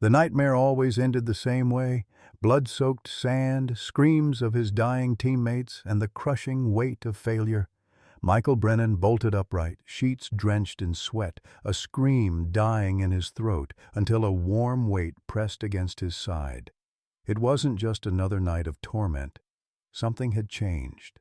The nightmare always ended the same way: blood-soaked sand, screams of his dying teammates, and the crushing weight of failure. Michael Brennan bolted upright, sheets drenched in sweat, a scream dying in his throat, until a warm weight pressed against his side. It wasn't just another night of torment. Something had changed.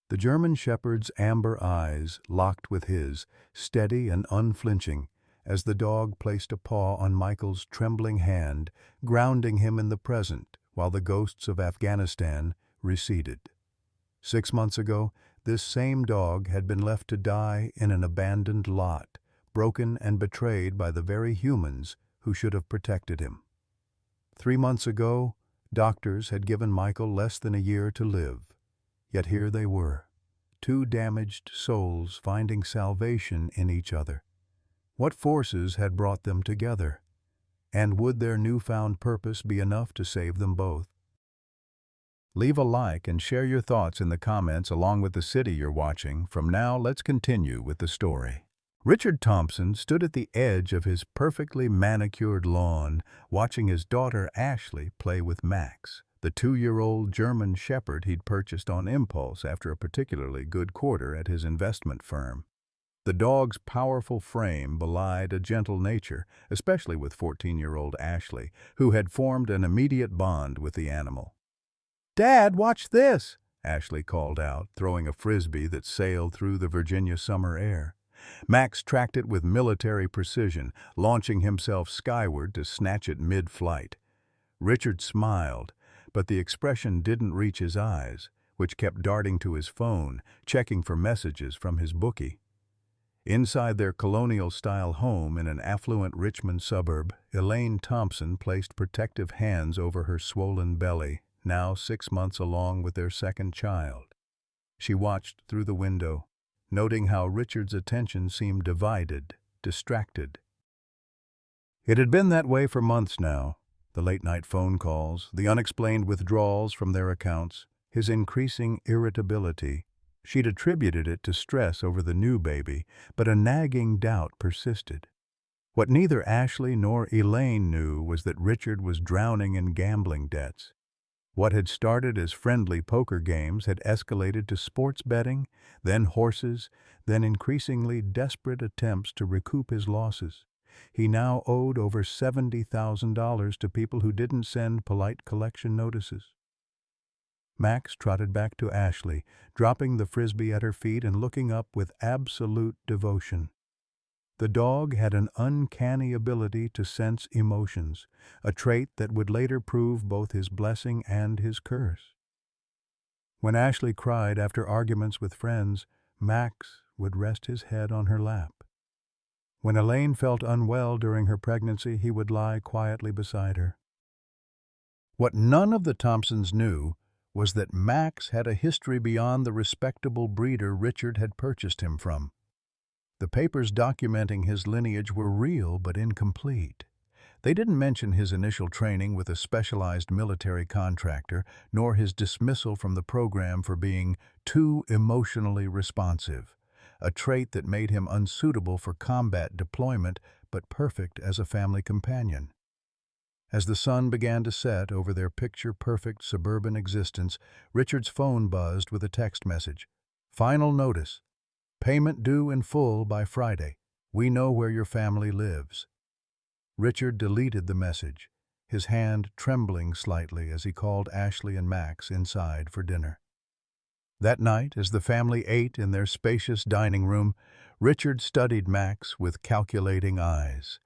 The German shepherd's amber eyes locked with his, steady and unflinching, as the dog placed a paw on Michael's trembling hand, grounding him in the present while the ghosts of Afghanistan receded. 6 months ago, this same dog had been left to die in an abandoned lot, broken and betrayed by the very humans who should have protected him. 3 months ago, doctors had given Michael less than a year to live. Yet here they were, two damaged souls finding salvation in each other. What forces had brought them together? And would their newfound purpose be enough to save them both? Leave a like and share your thoughts in the comments along with the city you're watching. From now, let's continue with the story. Richard Thompson stood at the edge of his perfectly manicured lawn, watching his daughter Ashley play with Max, the 2-year-old German shepherd he'd purchased on impulse after a particularly good quarter at his investment firm. The dog's powerful frame belied a gentle nature, especially with 14-year-old Ashley, who had formed an immediate bond with the animal. "Dad, watch this!" Ashley called out, throwing a frisbee that sailed through the Virginia summer air. Max tracked it with military precision, launching himself skyward to snatch it mid-flight. Richard smiled, but the expression didn't reach his eyes, which kept darting to his phone, checking for messages from his bookie. Inside their colonial-style home in an affluent Richmond suburb, Elaine Thompson placed protective hands over her swollen belly, now 6 months along with their second child. She watched through the window, noting how Richard's attention seemed divided, distracted. It had been that way for months now. The late-night phone calls, the unexplained withdrawals from their accounts, his increasing irritability. She'd attributed it to stress over the new baby, but a nagging doubt persisted. What neither Ashley nor Elaine knew was that Richard was drowning in gambling debts. What had started as friendly poker games had escalated to sports betting, then horses, then increasingly desperate attempts to recoup his losses. He now owed over $70,000 to people who didn't send polite collection notices. Max trotted back to Ashley, dropping the frisbee at her feet and looking up with absolute devotion. The dog had an uncanny ability to sense emotions, a trait that would later prove both his blessing and his curse. When Ashley cried after arguments with friends, Max would rest his head on her lap. When Elaine felt unwell during her pregnancy, he would lie quietly beside her. What none of the Thompsons knew was that Max had a history beyond the respectable breeder Richard had purchased him from. The papers documenting his lineage were real but incomplete. They didn't mention his initial training with a specialized military contractor, nor his dismissal from the program for being too emotionally responsive, a trait that made him unsuitable for combat deployment but perfect as a family companion. As the sun began to set over their picture-perfect suburban existence, Richard's phone buzzed with a text message. "Final notice. Payment due in full by Friday. We know where your family lives." Richard deleted the message, his hand trembling slightly as he called Ashley and Max inside for dinner. That night, as the family ate in their spacious dining room, Richard studied Max with calculating eyes.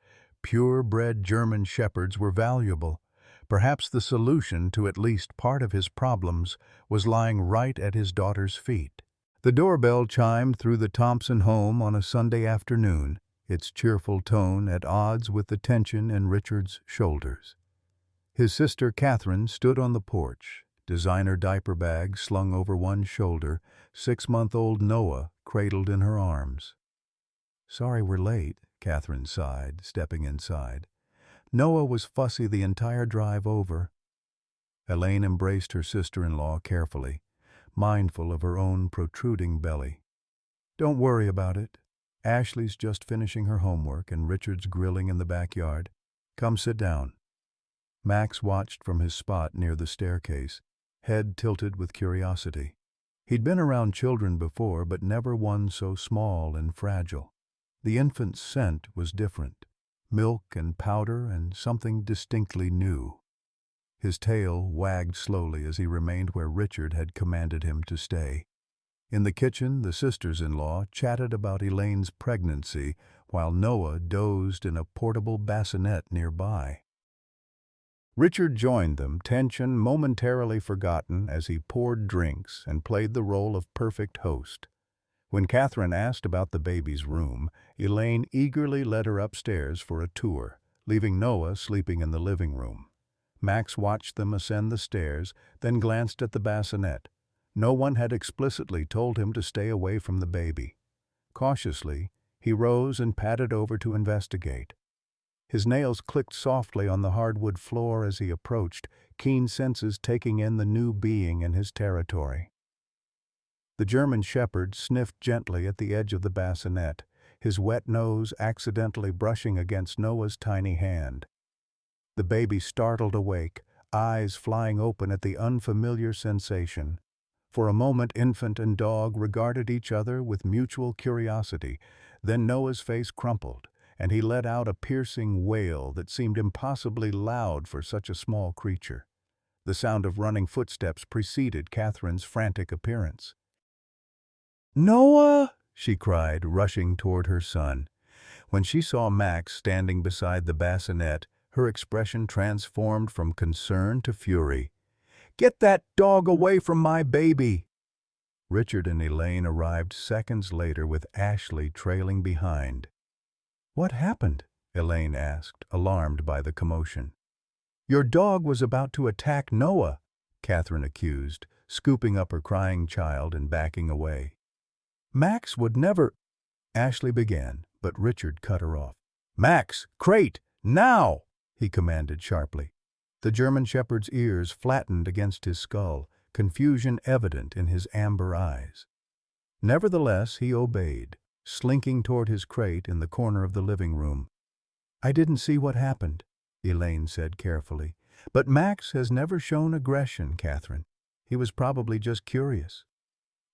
Pure-bred German shepherds were valuable. Perhaps the solution to at least part of his problems was lying right at his daughter's feet. The doorbell chimed through the Thompson home on a Sunday afternoon, its cheerful tone at odds with the tension in Richard's shoulders. His sister Catherine stood on the porch, designer diaper bag slung over one shoulder, 6-month-old Noah cradled in her arms. "Sorry we're late," Catherine sighed, stepping inside. Noah was fussy the entire drive over. Elaine embraced her sister-in-law carefully, mindful of her own protruding belly. "Don't worry about it. Ashley's just finishing her homework and Richard's grilling in the backyard. Come sit down. Max watched from his spot near the staircase, head tilted with curiosity. He'd been around children before, but never one so small and fragile. The infant's scent was different, milk and powder and something distinctly new. His tail wagged slowly as he remained where Richard had commanded him to stay. In the kitchen, the sisters-in-law chatted about Elaine's pregnancy, while Noah dozed in a portable bassinet nearby. Richard joined them, tension momentarily forgotten as he poured drinks and played the role of perfect host. When Catherine asked about the baby's room, Elaine eagerly led her upstairs for a tour, leaving Noah sleeping in the living room. Max watched them ascend the stairs, then glanced at the bassinet. No one had explicitly told him to stay away from the baby. Cautiously, he rose and padded over to investigate. His nails clicked softly on the hardwood floor as he approached, keen senses taking in the new being in his territory. The German shepherd sniffed gently at the edge of the bassinet, his wet nose accidentally brushing against Noah's tiny hand. The baby startled awake, eyes flying open at the unfamiliar sensation. For a moment, infant and dog regarded each other with mutual curiosity. Then Noah's face crumpled, and he let out a piercing wail that seemed impossibly loud for such a small creature. The sound of running footsteps preceded Catherine's frantic appearance. "Noah!" she cried, rushing toward her son. When she saw Max standing beside the bassinet, her expression transformed from concern to fury. "Get that dog away from my baby!" Richard and Elaine arrived seconds later with Ashley trailing behind. "What happened?" Elaine asked, alarmed by the commotion. "Your dog was about to attack Noah," Catherine accused, scooping up her crying child and backing away. "Max would never—" Ashley began, but Richard cut her off. "Max, crate, now!" he commanded sharply. The German shepherd's ears flattened against his skull, confusion evident in his amber eyes. Nevertheless, he obeyed, slinking toward his crate in the corner of the living room. "I didn't see what happened," Elaine said carefully. "But Max has never shown aggression, Catherine. He was probably just curious."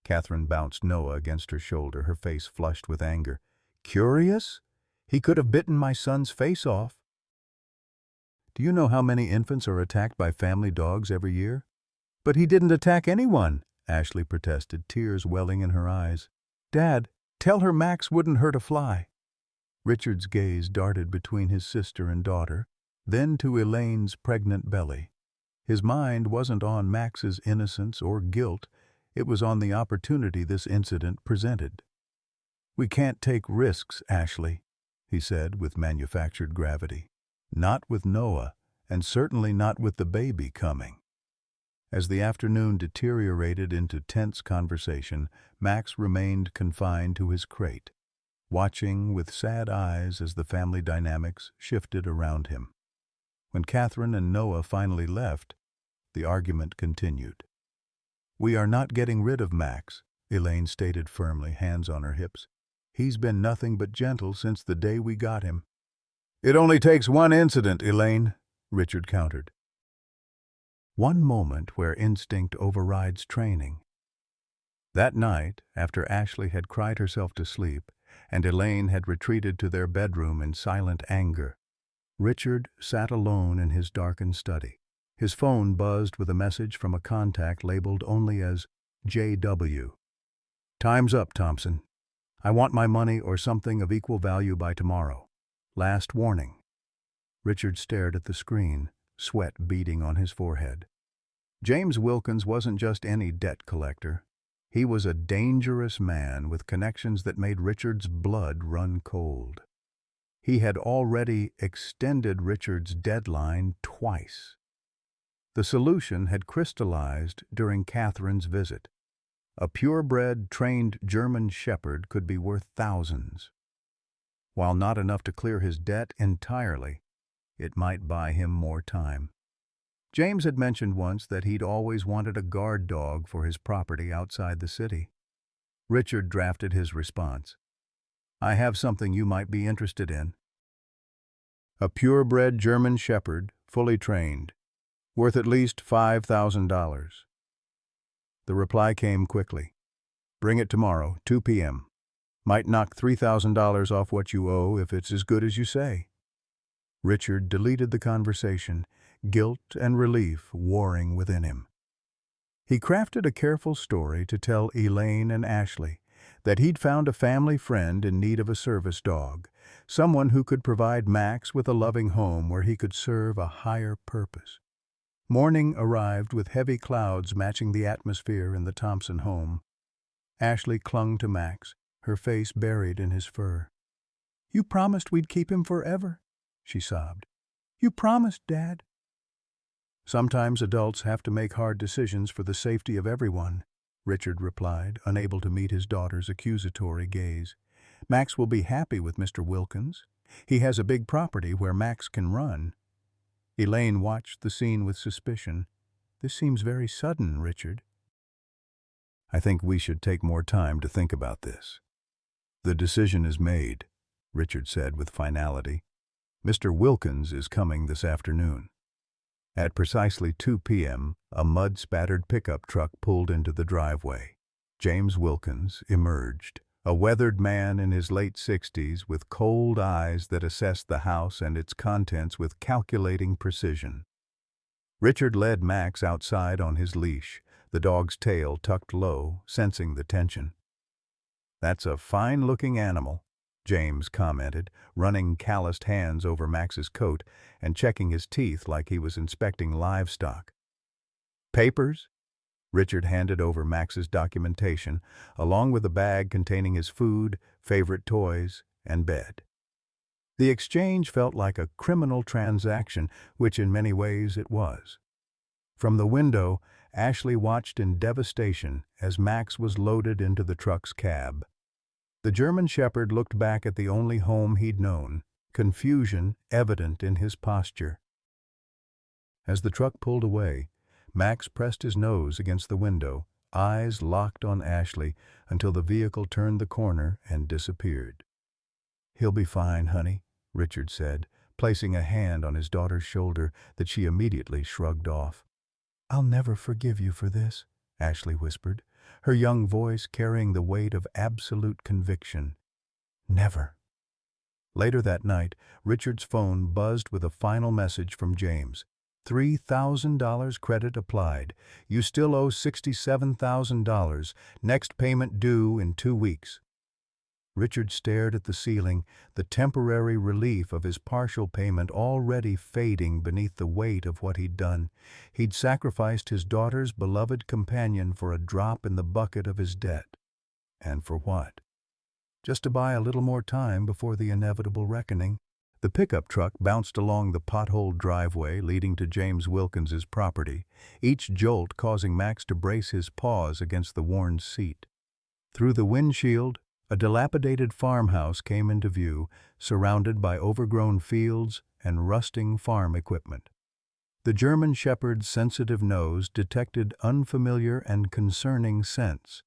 Catherine bounced Noah against her shoulder, her face flushed with anger. "Curious? He could have bitten my son's face off." "Do you know how many infants are attacked by family dogs every year?" "But he didn't attack anyone," Ashley protested, tears welling in her eyes. "Dad, tell her Max wouldn't hurt a fly." Richard's gaze darted between his sister and daughter, then to Elaine's pregnant belly. His mind wasn't on Max's innocence or guilt, it was on the opportunity this incident presented. "We can't take risks, Ashley," he said with manufactured gravity. "Not with Noah, and certainly not with the baby coming." As the afternoon deteriorated into tense conversation, Max remained confined to his crate, watching with sad eyes as the family dynamics shifted around him. When Catherine and Noah finally left, the argument continued. "We are not getting rid of Max," Elaine stated firmly, hands on her hips. "He's been nothing but gentle since the day we got him." "It only takes one incident, Elaine," Richard countered. One moment where instinct overrides training. That night, after Ashley had cried herself to sleep, and Elaine had retreated to their bedroom in silent anger, Richard sat alone in his darkened study. His phone buzzed with a message from a contact labeled only as JW. "Time's up, Thompson. I want my money or something of equal value by tomorrow. Last warning." Richard stared at the screen, sweat beading on his forehead. James Wilkins wasn't just any debt collector. He was a dangerous man with connections that made Richard's blood run cold. He had already extended Richard's deadline twice. The solution had crystallized during Catherine's visit. A purebred, trained German shepherd could be worth thousands. While not enough to clear his debt entirely, it might buy him more time. James had mentioned once that he'd always wanted a guard dog for his property outside the city. Richard drafted his response. "I have something you might be interested in." A purebred German Shepherd, fully trained, worth at least $5,000. The reply came quickly. Bring it tomorrow, 2 p.m. Might knock $3,000 off what you owe if it's as good as you say. Richard deleted the conversation, guilt and relief warring within him. He crafted a careful story to tell Elaine and Ashley that he'd found a family friend in need of a service dog, someone who could provide Max with a loving home where he could serve a higher purpose. Morning arrived with heavy clouds matching the atmosphere in the Thompson home. Ashley clung to Max, her face buried in his fur. "You promised we'd keep him forever," she sobbed. "You promised, Dad." "Sometimes adults have to make hard decisions for the safety of everyone," Richard replied, unable to meet his daughter's accusatory gaze. "Max will be happy with Mr. Wilkins. He has a big property where Max can run." Elaine watched the scene with suspicion. "This seems very sudden, Richard." "I think we should take more time to think about this." "The decision is made," Richard said with finality. "Mr. Wilkins is coming this afternoon." At precisely 2 p.m., a mud-spattered pickup truck pulled into the driveway. James Wilkins emerged, a weathered man in his late 60s with cold eyes that assessed the house and its contents with calculating precision. Richard led Max outside on his leash, the dog's tail tucked low, sensing the tension. "That's a fine-looking animal," James commented, running calloused hands over Max's coat and checking his teeth like he was inspecting livestock. "Papers?" Richard handed over Max's documentation, along with a bag containing his food, favorite toys, and bed. The exchange felt like a criminal transaction, which in many ways it was. From the window, Ashley watched in devastation as Max was loaded into the truck's cab. The German Shepherd looked back at the only home he'd known, confusion evident in his posture. As the truck pulled away, Max pressed his nose against the window, eyes locked on Ashley until the vehicle turned the corner and disappeared. "He'll be fine, honey," Richard said, placing a hand on his daughter's shoulder that she immediately shrugged off. "I'll never forgive you for this," Ashley whispered, her young voice carrying the weight of absolute conviction. "Never." Later that night, Richard's phone buzzed with a final message from James. $3,000 credit applied. You still owe $67,000. Next payment due in 2 weeks. Richard stared at the ceiling, the temporary relief of his partial payment already fading beneath the weight of what he'd done. He'd sacrificed his daughter's beloved companion for a drop in the bucket of his debt. And for what? Just to buy a little more time before the inevitable reckoning. The pickup truck bounced along the potholed driveway leading to James Wilkins's property, each jolt causing Max to brace his paws against the worn seat. Through the windshield, a dilapidated farmhouse came into view, surrounded by overgrown fields and rusting farm equipment. The German Shepherd's sensitive nose detected unfamiliar and concerning scents: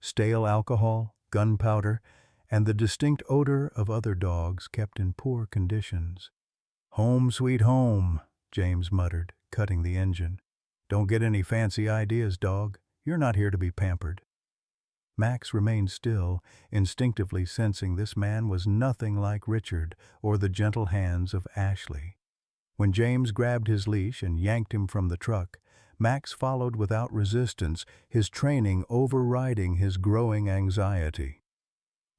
stale alcohol, gunpowder, and the distinct odor of other dogs kept in poor conditions. "Home sweet home," James muttered, cutting the engine. "Don't get any fancy ideas, dog. You're not here to be pampered." Max remained still, instinctively sensing this man was nothing like Richard or the gentle hands of Ashley. When James grabbed his leash and yanked him from the truck, Max followed without resistance, his training overriding his growing anxiety.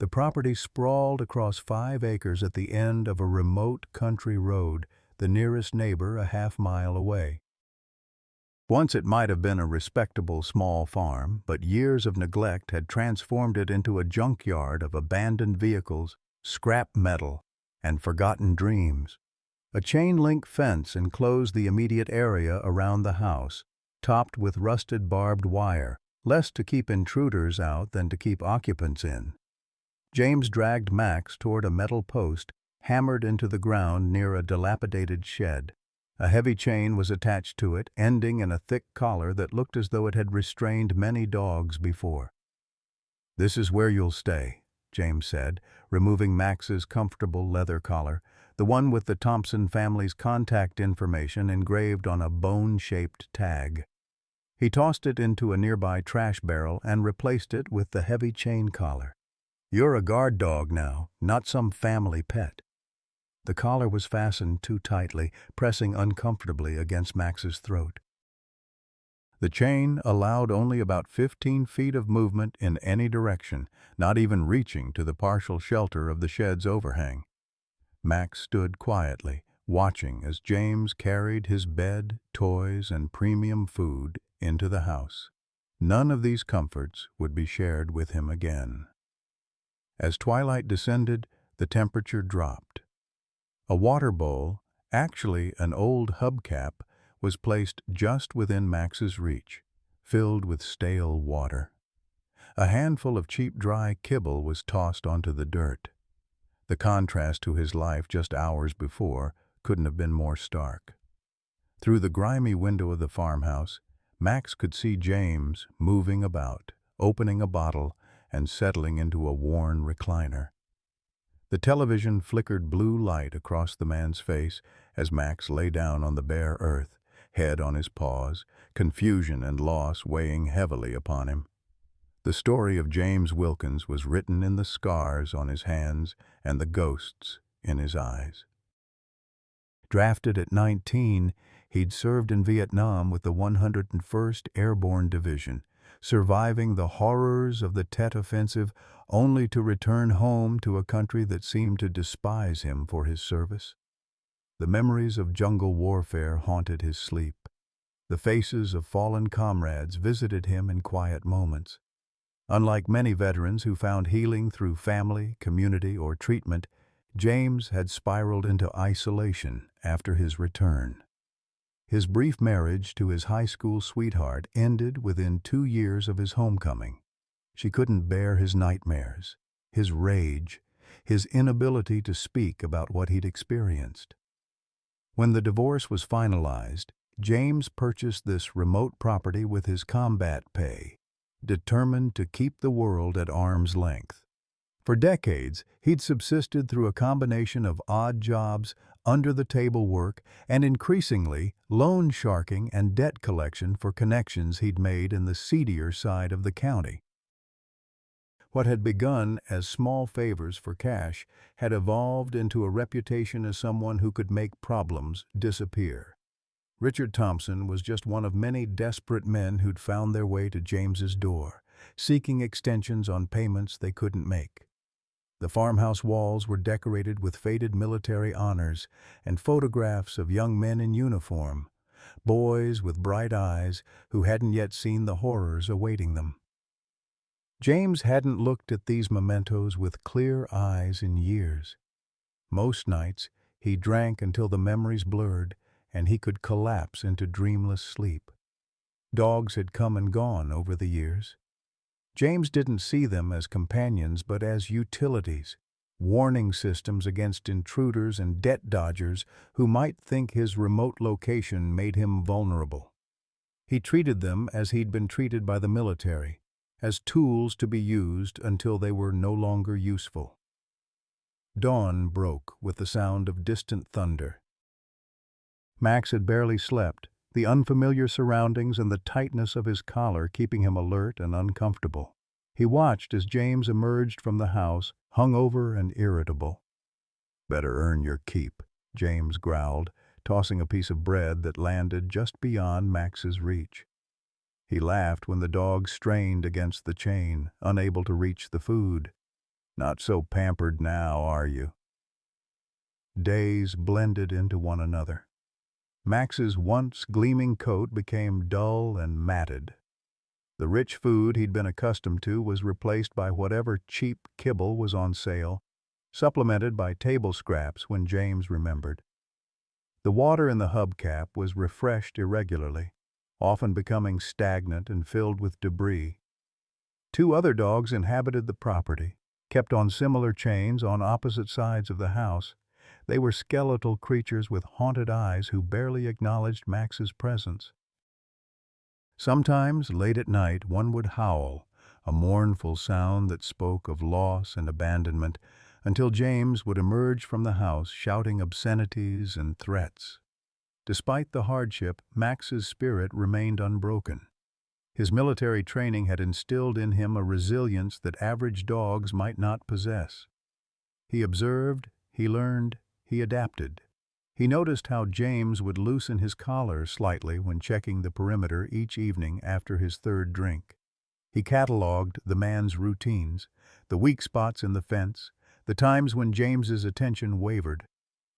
The property sprawled across 5 acres at the end of a remote country road, the nearest neighbor a half-mile away. Once it might have been a respectable small farm, but years of neglect had transformed it into a junkyard of abandoned vehicles, scrap metal, and forgotten dreams. A chain-link fence enclosed the immediate area around the house, topped with rusted barbed wire, less to keep intruders out than to keep occupants in. James dragged Max toward a metal post hammered into the ground near a dilapidated shed. A heavy chain was attached to it, ending in a thick collar that looked as though it had restrained many dogs before. "This is where you'll stay," James said, removing Max's comfortable leather collar. the one with the Thompson family's contact information engraved on a bone-shaped tag. He tossed it into a nearby trash barrel and replaced it with the heavy chain collar. "You're a guard dog now, not some family pet." The collar was fastened too tightly, pressing uncomfortably against Max's throat. The chain allowed only about 15 feet of movement in any direction, not even reaching to the partial shelter of the shed's overhang. Max stood quietly, watching as James carried his bed, toys, and premium food into the house. None of these comforts would be shared with him again. As twilight descended, the temperature dropped. A water bowl, actually an old hubcap, was placed just within Max's reach, filled with stale water. A handful of cheap dry kibble was tossed onto the dirt. The contrast to his life just hours before couldn't have been more stark. Through the grimy window of the farmhouse, Max could see James moving about, opening a bottle and settling into a worn recliner. The television flickered blue light across the man's face as Max lay down on the bare earth, head on his paws, confusion and loss weighing heavily upon him. The story of James Wilkins was written in the scars on his hands and the ghosts in his eyes. Drafted at 19, he'd served in Vietnam with the 101st Airborne Division, surviving the horrors of the Tet Offensive only to return home to a country that seemed to despise him for his service. The memories of jungle warfare haunted his sleep. The faces of fallen comrades visited him in quiet moments. Unlike many veterans who found healing through family, community, or treatment, James had spiraled into isolation after his return. His brief marriage to his high school sweetheart ended within 2 years of his homecoming. She couldn't bear his nightmares, his rage, his inability to speak about what he'd experienced. When the divorce was finalized, James purchased this remote property with his combat pay, determined to keep the world at arm's length. For decades, he'd subsisted through a combination of odd jobs, under-the-table work, and increasingly loan sharking and debt collection for connections he'd made in the seedier side of the county. What had begun as small favors for cash had evolved into a reputation as someone who could make problems disappear. Richard Thompson was just one of many desperate men who'd found their way to James's door, seeking extensions on payments they couldn't make. The farmhouse walls were decorated with faded military honors and photographs of young men in uniform, boys with bright eyes who hadn't yet seen the horrors awaiting them. James hadn't looked at these mementos with clear eyes in years. Most nights, he drank until the memories blurred and he could collapse into dreamless sleep. Dogs had come and gone over the years. James didn't see them as companions but as utilities, warning systems against intruders and debt dodgers who might think his remote location made him vulnerable. He treated them as he'd been treated by the military, as tools to be used until they were no longer useful. Dawn broke with the sound of distant thunder. Max had barely slept, the unfamiliar surroundings and the tightness of his collar keeping him alert and uncomfortable. He watched as James emerged from the house, hungover and irritable. "Better earn your keep," James growled, tossing a piece of bread that landed just beyond Max's reach. He laughed when the dog strained against the chain, unable to reach the food. "Not so pampered now, are you?" Days blended into one another. Max's once gleaming coat became dull and matted. The rich food he'd been accustomed to was replaced by whatever cheap kibble was on sale, supplemented by table scraps when James remembered. The water in the hubcap was refreshed irregularly, often becoming stagnant and filled with debris. 2 other dogs inhabited the property, kept on similar chains on opposite sides of the house. They were skeletal creatures with haunted eyes who barely acknowledged Max's presence. Sometimes, late at night, one would howl, a mournful sound that spoke of loss and abandonment, until James would emerge from the house shouting obscenities and threats. Despite the hardship, Max's spirit remained unbroken. His military training had instilled in him a resilience that average dogs might not possess. He observed, he learned, he adapted. He noticed how James would loosen his collar slightly when checking the perimeter each evening after his third drink. He catalogued the man's routines, the weak spots in the fence, the times when James's attention wavered.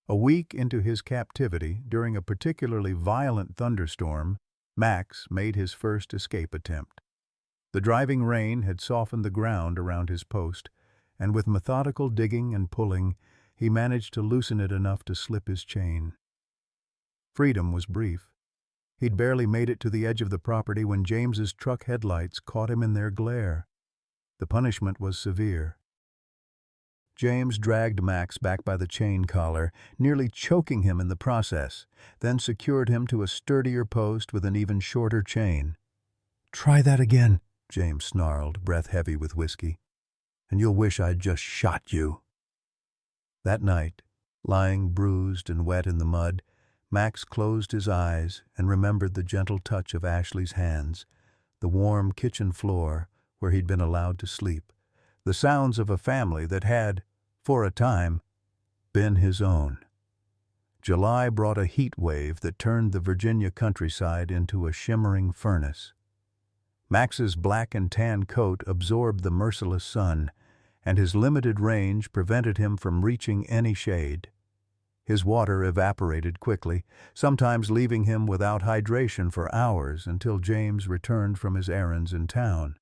A week into his captivity, during a particularly violent thunderstorm, Max made his first escape attempt. The driving rain had softened the ground around his post, and with methodical digging and pulling, he managed to loosen it enough to slip his chain. Freedom was brief. He'd barely made it to the edge of the property when James's truck headlights caught him in their glare. The punishment was severe. James dragged Max back by the chain collar, nearly choking him in the process, then secured him to a sturdier post with an even shorter chain. "Try that again," James snarled, breath heavy with whiskey, "and you'll wish I'd just shot you." That night, lying bruised and wet in the mud, Max closed his eyes and remembered the gentle touch of Ashley's hands, the warm kitchen floor where he'd been allowed to sleep, the sounds of a family that had, for a time, been his own. July brought a heat wave that turned the Virginia countryside into a shimmering furnace. Max's black and tan coat absorbed the merciless sun, and his limited range prevented him from reaching any shade. His water evaporated quickly, sometimes leaving him without hydration for hours until James returned from his errands in town.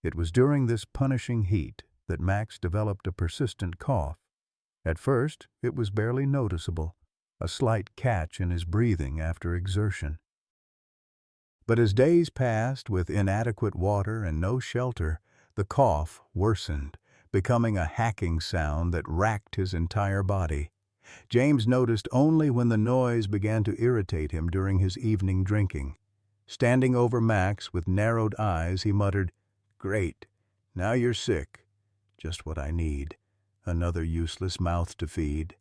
It was during this punishing heat that Max developed a persistent cough. At first, it was barely noticeable, a slight catch in his breathing after exertion. But as days passed with inadequate water and no shelter, the cough worsened, becoming a hacking sound that racked his entire body. James noticed only when the noise began to irritate him during his evening drinking. Standing over Max with narrowed eyes, he muttered, "Great, now you're sick. Just what I need. Another useless mouth to feed."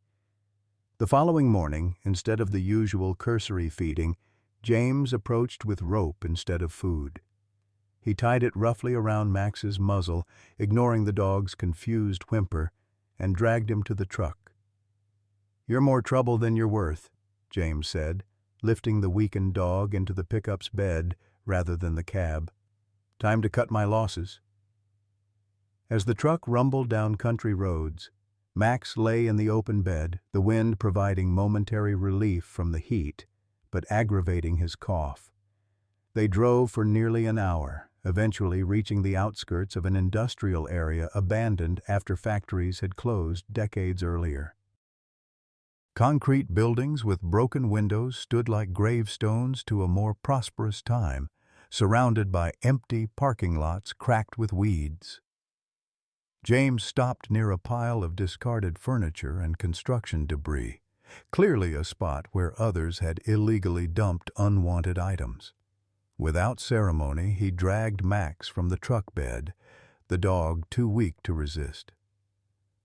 The following morning, instead of the usual cursory feeding, James approached with rope instead of food. He tied it roughly around Max's muzzle, ignoring the dog's confused whimper, and dragged him to the truck. "You're more trouble than you're worth," James said, lifting the weakened dog into the pickup's bed rather than the cab. "Time to cut my losses." As the truck rumbled down country roads, Max lay in the open bed, the wind providing momentary relief from the heat, but aggravating his cough. They drove for nearly an hour, eventually reaching the outskirts of an industrial area abandoned after factories had closed decades earlier. Concrete buildings with broken windows stood like gravestones to a more prosperous time, surrounded by empty parking lots cracked with weeds. James stopped near a pile of discarded furniture and construction debris, clearly a spot where others had illegally dumped unwanted items. Without ceremony, he dragged Max from the truck bed, the dog too weak to resist.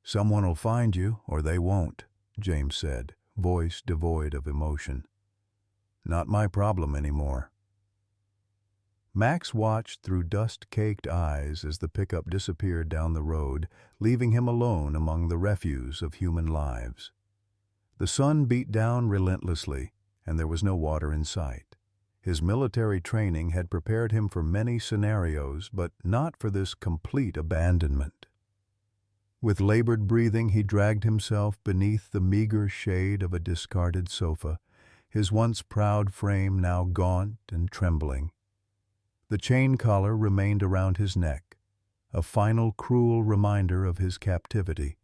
"Someone'll find you, or they won't," James said, voice devoid of emotion. "Not my problem anymore." Max watched through dust-caked eyes as the pickup disappeared down the road, leaving him alone among the refuse of human lives. The sun beat down relentlessly, and there was no water in sight. His military training had prepared him for many scenarios, but not for this complete abandonment. With labored breathing, he dragged himself beneath the meager shade of a discarded sofa, his once proud frame now gaunt and trembling. The chain collar remained around his neck, a final cruel reminder of his captivity.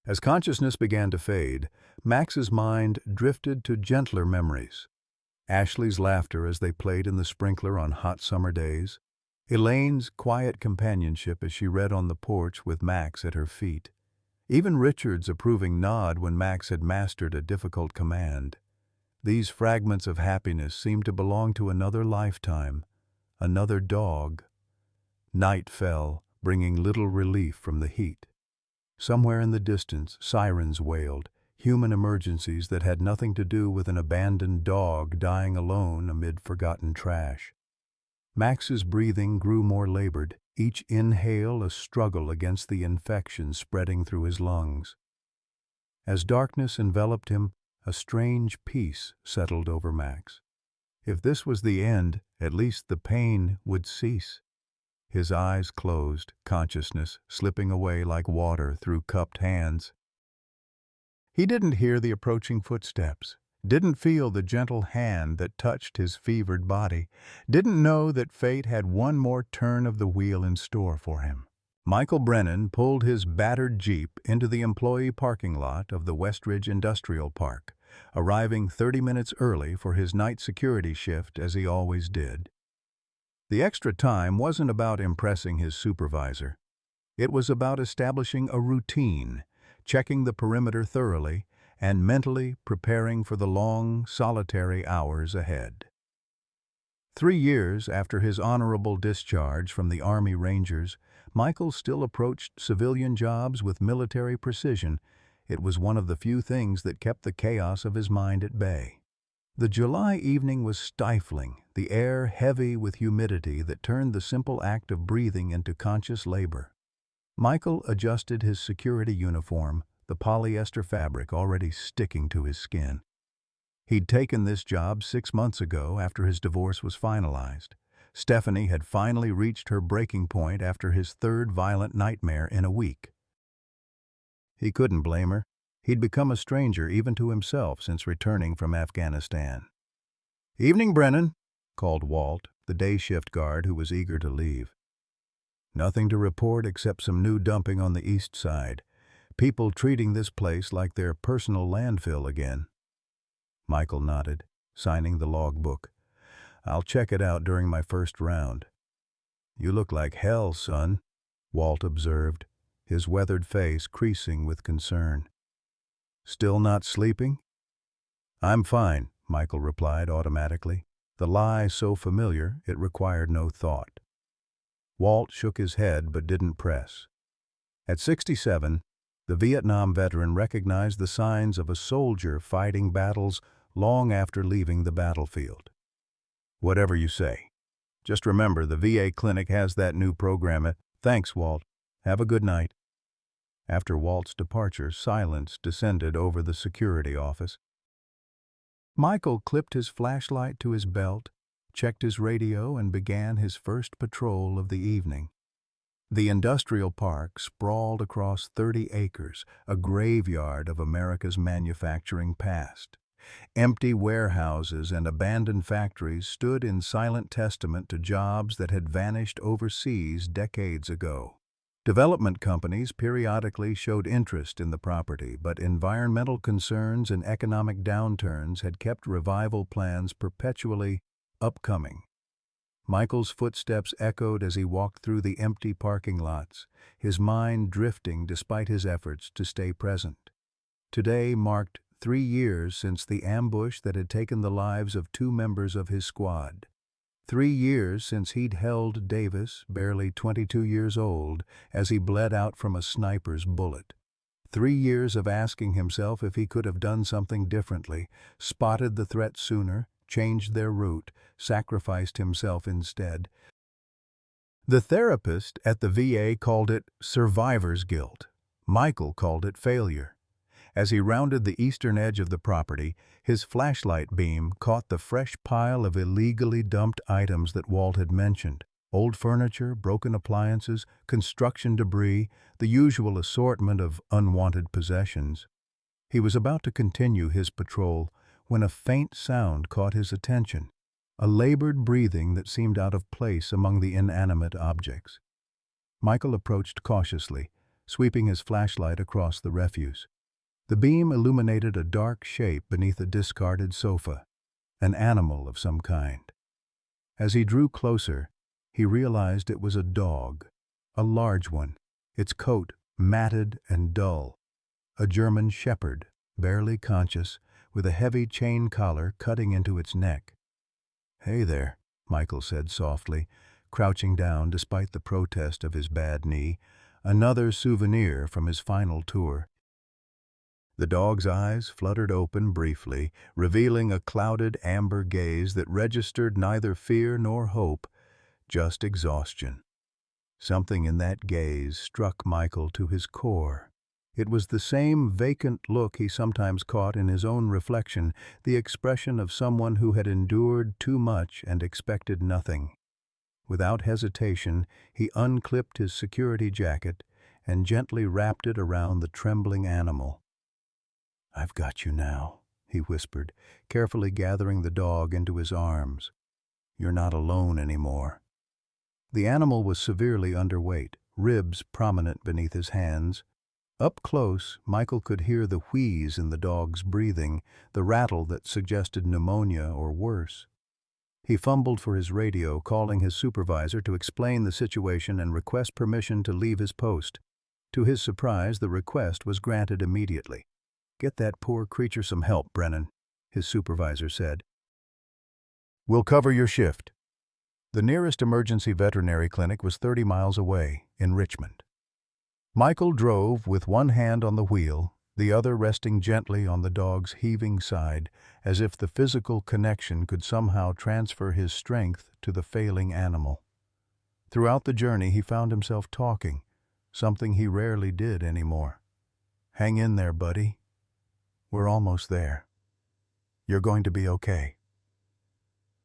As consciousness began to fade, Max's mind drifted to gentler memories. Ashley's laughter as they played in the sprinkler on hot summer days, Elaine's quiet companionship as she read on the porch with Max at her feet, even Richard's approving nod when Max had mastered a difficult command. These fragments of happiness seemed to belong to another lifetime, another dog. Night fell, bringing little relief from the heat. Somewhere in the distance, sirens wailed, human emergencies that had nothing to do with an abandoned dog dying alone amid forgotten trash. Max's breathing grew more labored, each inhale a struggle against the infection spreading through his lungs. As darkness enveloped him, a strange peace settled over Max. If this was the end, at least the pain would cease. His eyes closed, consciousness slipping away like water through cupped hands. He didn't hear the approaching footsteps, didn't feel the gentle hand that touched his fevered body, didn't know that fate had one more turn of the wheel in store for him. Michael Brennan pulled his battered Jeep into the employee parking lot of the Westridge Industrial Park, arriving 30 minutes early for his night security shift as he always did. The extra time wasn't about impressing his supervisor. It was about establishing a routine, checking the perimeter thoroughly, and mentally preparing for the long, solitary hours ahead. 3 years after his honorable discharge from the Army Rangers, Michael still approached civilian jobs with military precision. It was one of the few things that kept the chaos of his mind at bay. The July evening was stifling, the air heavy with humidity that turned the simple act of breathing into conscious labor. Michael adjusted his security uniform, the polyester fabric already sticking to his skin. He'd taken this job 6 months ago after his divorce was finalized. Stephanie had finally reached her breaking point after his third violent nightmare in a week. He couldn't blame her. He'd become a stranger even to himself since returning from Afghanistan. "Evening, Brennan," called Walt, the day shift guard who was eager to leave. "Nothing to report except some new dumping on the east side. People treating this place like their personal landfill again." Michael nodded, signing the logbook. "I'll check it out during my first round." "You look like hell, son," Walt observed, his weathered face creasing with concern. "Still not sleeping?" "I'm fine," Michael replied automatically, the lie so familiar it required no thought. Walt shook his head but didn't press. At 67, the Vietnam veteran recognized the signs of a soldier fighting battles long after leaving the battlefield. "Whatever you say. Just remember, the VA clinic has that new program. Thanks, Walt. Have a good night." After Walt's departure, silence descended over the security office. Michael clipped his flashlight to his belt, checked his radio, and began his first patrol of the evening. The industrial park sprawled across 30 acres, a graveyard of America's manufacturing past. Empty warehouses and abandoned factories stood in silent testament to jobs that had vanished overseas decades ago. Development companies periodically showed interest in the property, but environmental concerns and economic downturns had kept revival plans perpetually upcoming. Michael's footsteps echoed as he walked through the empty parking lots, his mind drifting despite his efforts to stay present. Today marked 3 years since the ambush that had taken the lives of 2 members of his squad. 3 years since he'd held Davis, barely 22 years old, as he bled out from a sniper's bullet. 3 years of asking himself if he could have done something differently, spotted the threat sooner, changed their route, sacrificed himself instead. The therapist at the VA called it survivor's guilt. Michael called it failure. As he rounded the eastern edge of the property, his flashlight beam caught the fresh pile of illegally dumped items that Walt had mentioned. Old furniture, broken appliances, construction debris, the usual assortment of unwanted possessions. He was about to continue his patrol when a faint sound caught his attention, a labored breathing that seemed out of place among the inanimate objects. Michael approached cautiously, sweeping his flashlight across the refuse. The beam illuminated a dark shape beneath a discarded sofa, an animal of some kind. As he drew closer, he realized it was a dog, a large one, its coat matted and dull. A German shepherd, barely conscious, with a heavy chain collar cutting into its neck. "Hey there," Michael said softly, crouching down despite the protest of his bad knee. another souvenir from his final tour. The dog's eyes fluttered open briefly, revealing a clouded amber gaze that registered neither fear nor hope, just exhaustion. Something in that gaze struck Michael to his core. It was the same vacant look he sometimes caught in his own reflection, the expression of someone who had endured too much and expected nothing. Without hesitation, he unclipped his security jacket and gently wrapped it around the trembling animal. "I've got you now," he whispered, carefully gathering the dog into his arms. "You're not alone anymore." The animal was severely underweight, ribs prominent beneath his hands. Up close, Michael could hear the wheeze in the dog's breathing, the rattle that suggested pneumonia or worse. He fumbled for his radio, calling his supervisor to explain the situation and request permission to leave his post. To his surprise, the request was granted immediately. "Get that poor creature some help, Brennan," his supervisor said. "We'll cover your shift." The nearest emergency veterinary clinic was 30 miles away, in Richmond. Michael drove with one hand on the wheel, the other resting gently on the dog's heaving side, as if the physical connection could somehow transfer his strength to the failing animal. Throughout the journey he found himself talking, something he rarely did anymore. "Hang in there, buddy. We're almost there. You're going to be okay."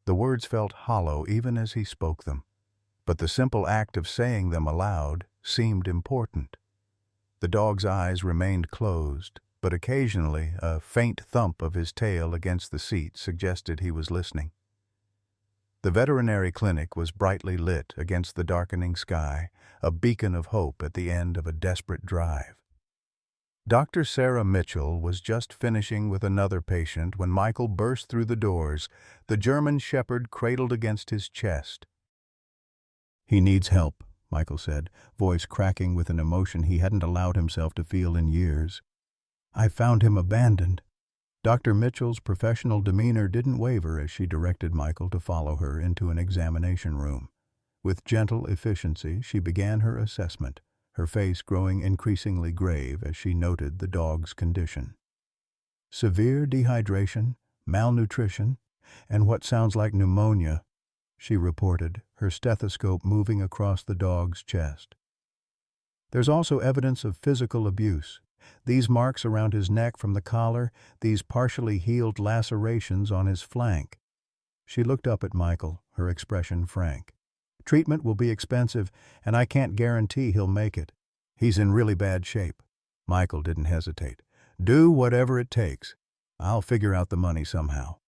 The words felt hollow even as he spoke them, but the simple act of saying them aloud seemed important. The dog's eyes remained closed, but occasionally a faint thump of his tail against the seat suggested he was listening. The veterinary clinic was brightly lit against the darkening sky, a beacon of hope at the end of a desperate drive. Dr. Sarah Mitchell was just finishing with another patient when Michael burst through the doors, the German shepherd cradled against his chest. "He needs help," Michael said, voice cracking with an emotion he hadn't allowed himself to feel in years. "I found him abandoned." Dr. Mitchell's professional demeanor didn't waver as she directed Michael to follow her into an examination room. With gentle efficiency, she began her assessment, her face growing increasingly grave as she noted the dog's condition. "Severe dehydration, malnutrition, and what sounds like pneumonia," she reported, her stethoscope moving across the dog's chest. "There's also evidence of physical abuse. These marks around his neck from the collar, these partially healed lacerations on his flank." She looked up at Michael, her expression frank. "Treatment will be expensive, and I can't guarantee he'll make it. He's in really bad shape." Michael didn't hesitate. "Do whatever it takes. I'll figure out the money somehow."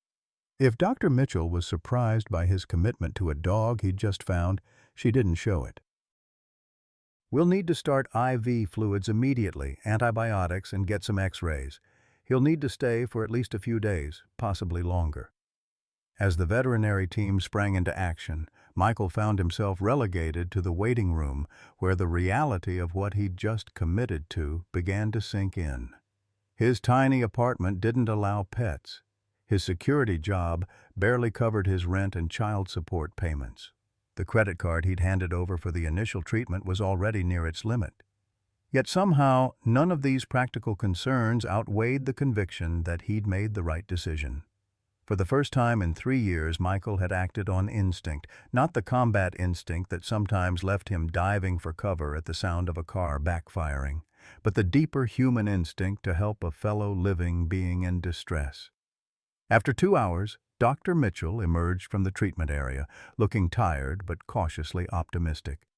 If Dr. Mitchell was surprised by his commitment to a dog he'd just found, she didn't show it. "We'll need to start IV fluids immediately, antibiotics, and get some x-rays. He'll need to stay for at least a few days, possibly longer." As the veterinary team sprang into action, Michael found himself relegated to the waiting room, where the reality of what he'd just committed to began to sink in. His tiny apartment didn't allow pets. His security job barely covered his rent and child support payments. The credit card he'd handed over for the initial treatment was already near its limit. Yet somehow, none of these practical concerns outweighed the conviction that he'd made the right decision. For the first time in 3 years, Michael had acted on instinct, not the combat instinct that sometimes left him diving for cover at the sound of a car backfiring, but the deeper human instinct to help a fellow living being in distress. After 2 hours, Dr. Mitchell emerged from the treatment area, looking tired but cautiously optimistic.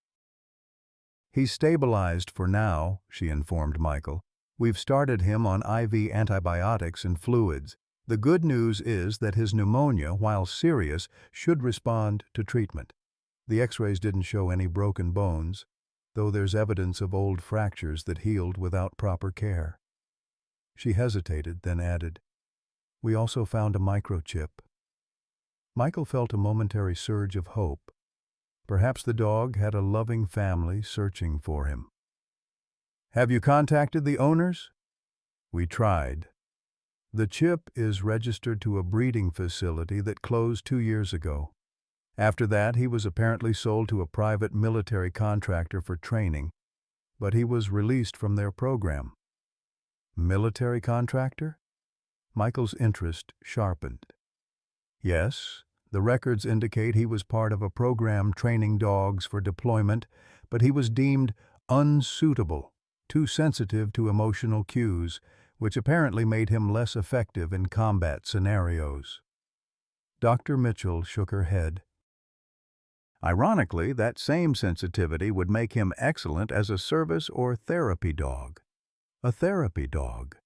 "He's stabilized for now," she informed Michael. "We've started him on IV antibiotics and fluids. The good news is that his pneumonia, while serious, should respond to treatment. The x-rays didn't show any broken bones, though there's evidence of old fractures that healed without proper care." She hesitated, then added, "We also found a microchip." Michael felt a momentary surge of hope. Perhaps the dog had a loving family searching for him. "Have you contacted the owners?" "We tried. The chip is registered to a breeding facility that closed 2 years ago. After that, he was apparently sold to a private military contractor for training. but he was released from their program. Military contractor? Michael's interest sharpened. Yes, the records indicate he was part of a program training dogs for deployment, but he was deemed unsuitable, too sensitive to emotional cues, which apparently made him less effective in combat scenarios. Dr. Mitchell shook her head. Ironically, that same sensitivity would make him excellent as a service or therapy dog. A therapy dog.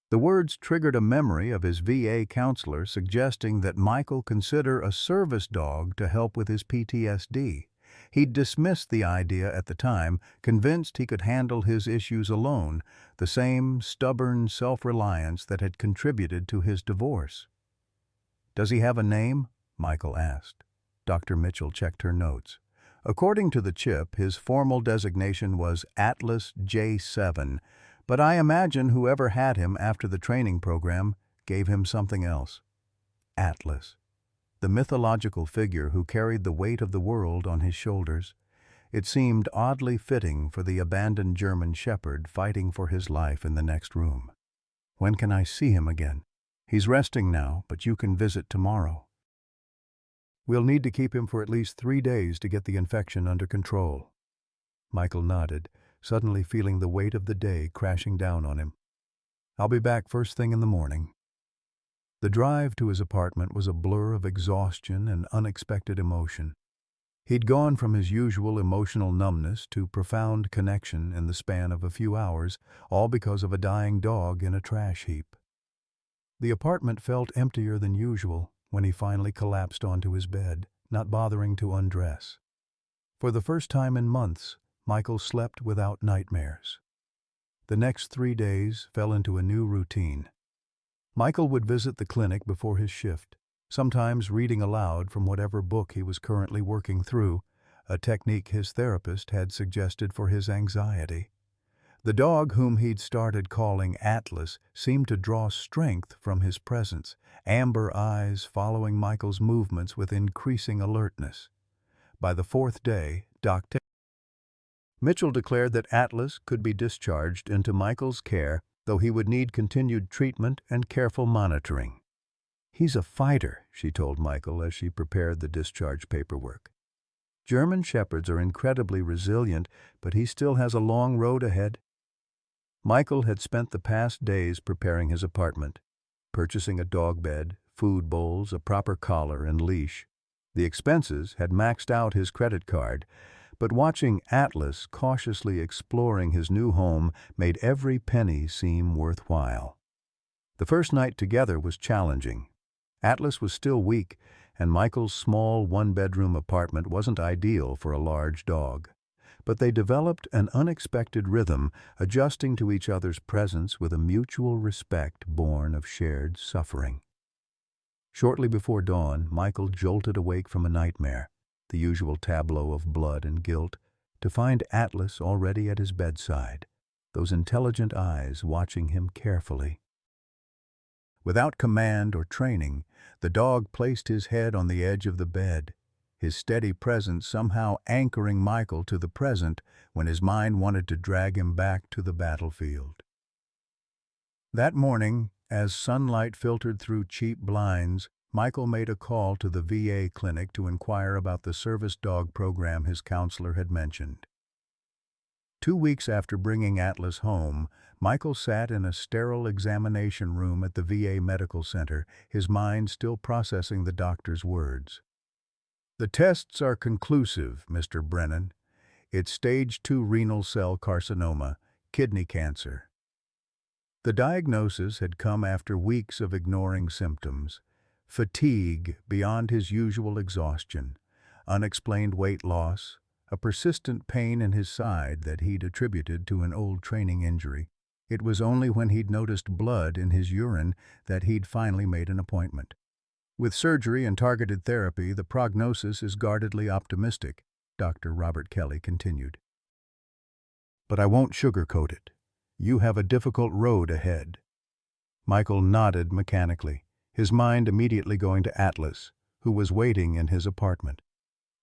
The words triggered a memory of his VA counselor suggesting that Michael consider a service dog to help with his PTSD. He'd dismissed the idea at the time, convinced he could handle his issues alone, the same stubborn self-reliance that had contributed to his divorce. "Does he have a name?" Michael asked. Dr. Mitchell checked her notes. According to the chip, his formal designation was Atlas J7, but I imagine whoever had him after the training program gave him something else. Atlas, the mythological figure who carried the weight of the world on his shoulders. It seemed oddly fitting for the abandoned German shepherd fighting for his life in the next room. "When can I see him again?" "He's resting now, but you can visit tomorrow." "We'll need to keep him for at least 3 days to get the infection under control." Michael nodded, suddenly feeling the weight of the day crashing down on him. "I'll be back first thing in the morning." The drive to his apartment was a blur of exhaustion and unexpected emotion. He'd gone from his usual emotional numbness to profound connection in the span of a few hours, all because of a dying dog in a trash heap. The apartment felt emptier than usual when he finally collapsed onto his bed, not bothering to undress. For the first time in months, Michael slept without nightmares. The next 3 days fell into a new routine. Michael would visit the clinic before his shift, sometimes reading aloud from whatever book he was currently working through, a technique his therapist had suggested for his anxiety. The dog whom he'd started calling Atlas seemed to draw strength from his presence, amber eyes following Michael's movements with increasing alertness. By the 4th day, Dr. Mitchell declared that Atlas could be discharged into Michael's care, though he would need continued treatment and careful monitoring. "He's a fighter," she told Michael as she prepared the discharge paperwork. "German shepherds are incredibly resilient, but he still has a long road ahead." Michael had spent the past days preparing his apartment, purchasing a dog bed, food bowls, a proper collar and leash. The expenses had maxed out his credit card, but watching Atlas cautiously exploring his new home made every penny seem worthwhile. The first night together was challenging. Atlas was still weak, and Michael's small one-bedroom apartment wasn't ideal for a large dog. But they developed an unexpected rhythm, adjusting to each other's presence with a mutual respect born of shared suffering. Shortly before dawn, Michael jolted awake from a nightmare, the usual tableau of blood and guilt, to find Atlas already at his bedside, those intelligent eyes watching him carefully. Without command or training, the dog placed his head on the edge of the bed, his steady presence somehow anchoring Michael to the present when his mind wanted to drag him back to the battlefield. That morning, as sunlight filtered through cheap blinds, Michael made a call to the VA clinic to inquire about the service dog program his counselor had mentioned. 2 weeks after bringing Atlas home, Michael sat in a sterile examination room at the VA Medical Center, his mind still processing the doctor's words. "The tests are conclusive, Mr. Brennan. It's stage 2 renal cell carcinoma, kidney cancer." The diagnosis had come after weeks of ignoring symptoms. Fatigue beyond his usual exhaustion, unexplained weight loss, a persistent pain in his side that he'd attributed to an old training injury. It was only when he'd noticed blood in his urine that he'd finally made an appointment. "With surgery and targeted therapy, the prognosis is guardedly optimistic," Dr. Robert Kelly continued. "But I won't sugarcoat it. You have a difficult road ahead." Michael nodded mechanically, his mind immediately going to Atlas, who was waiting in his apartment.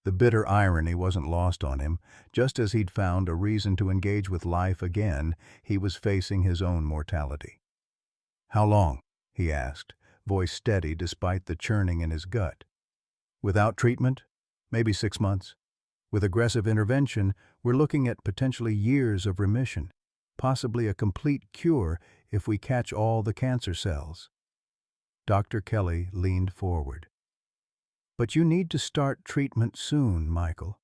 The bitter irony wasn't lost on him. Just as he'd found a reason to engage with life again, he was facing his own mortality. "How long?" he asked, voice steady despite the churning in his gut. "Without treatment? Maybe 6 months. With aggressive intervention, we're looking at potentially years of remission, possibly a complete cure if we catch all the cancer cells." Dr. Kelly leaned forward. "But you need to start treatment soon, Michael.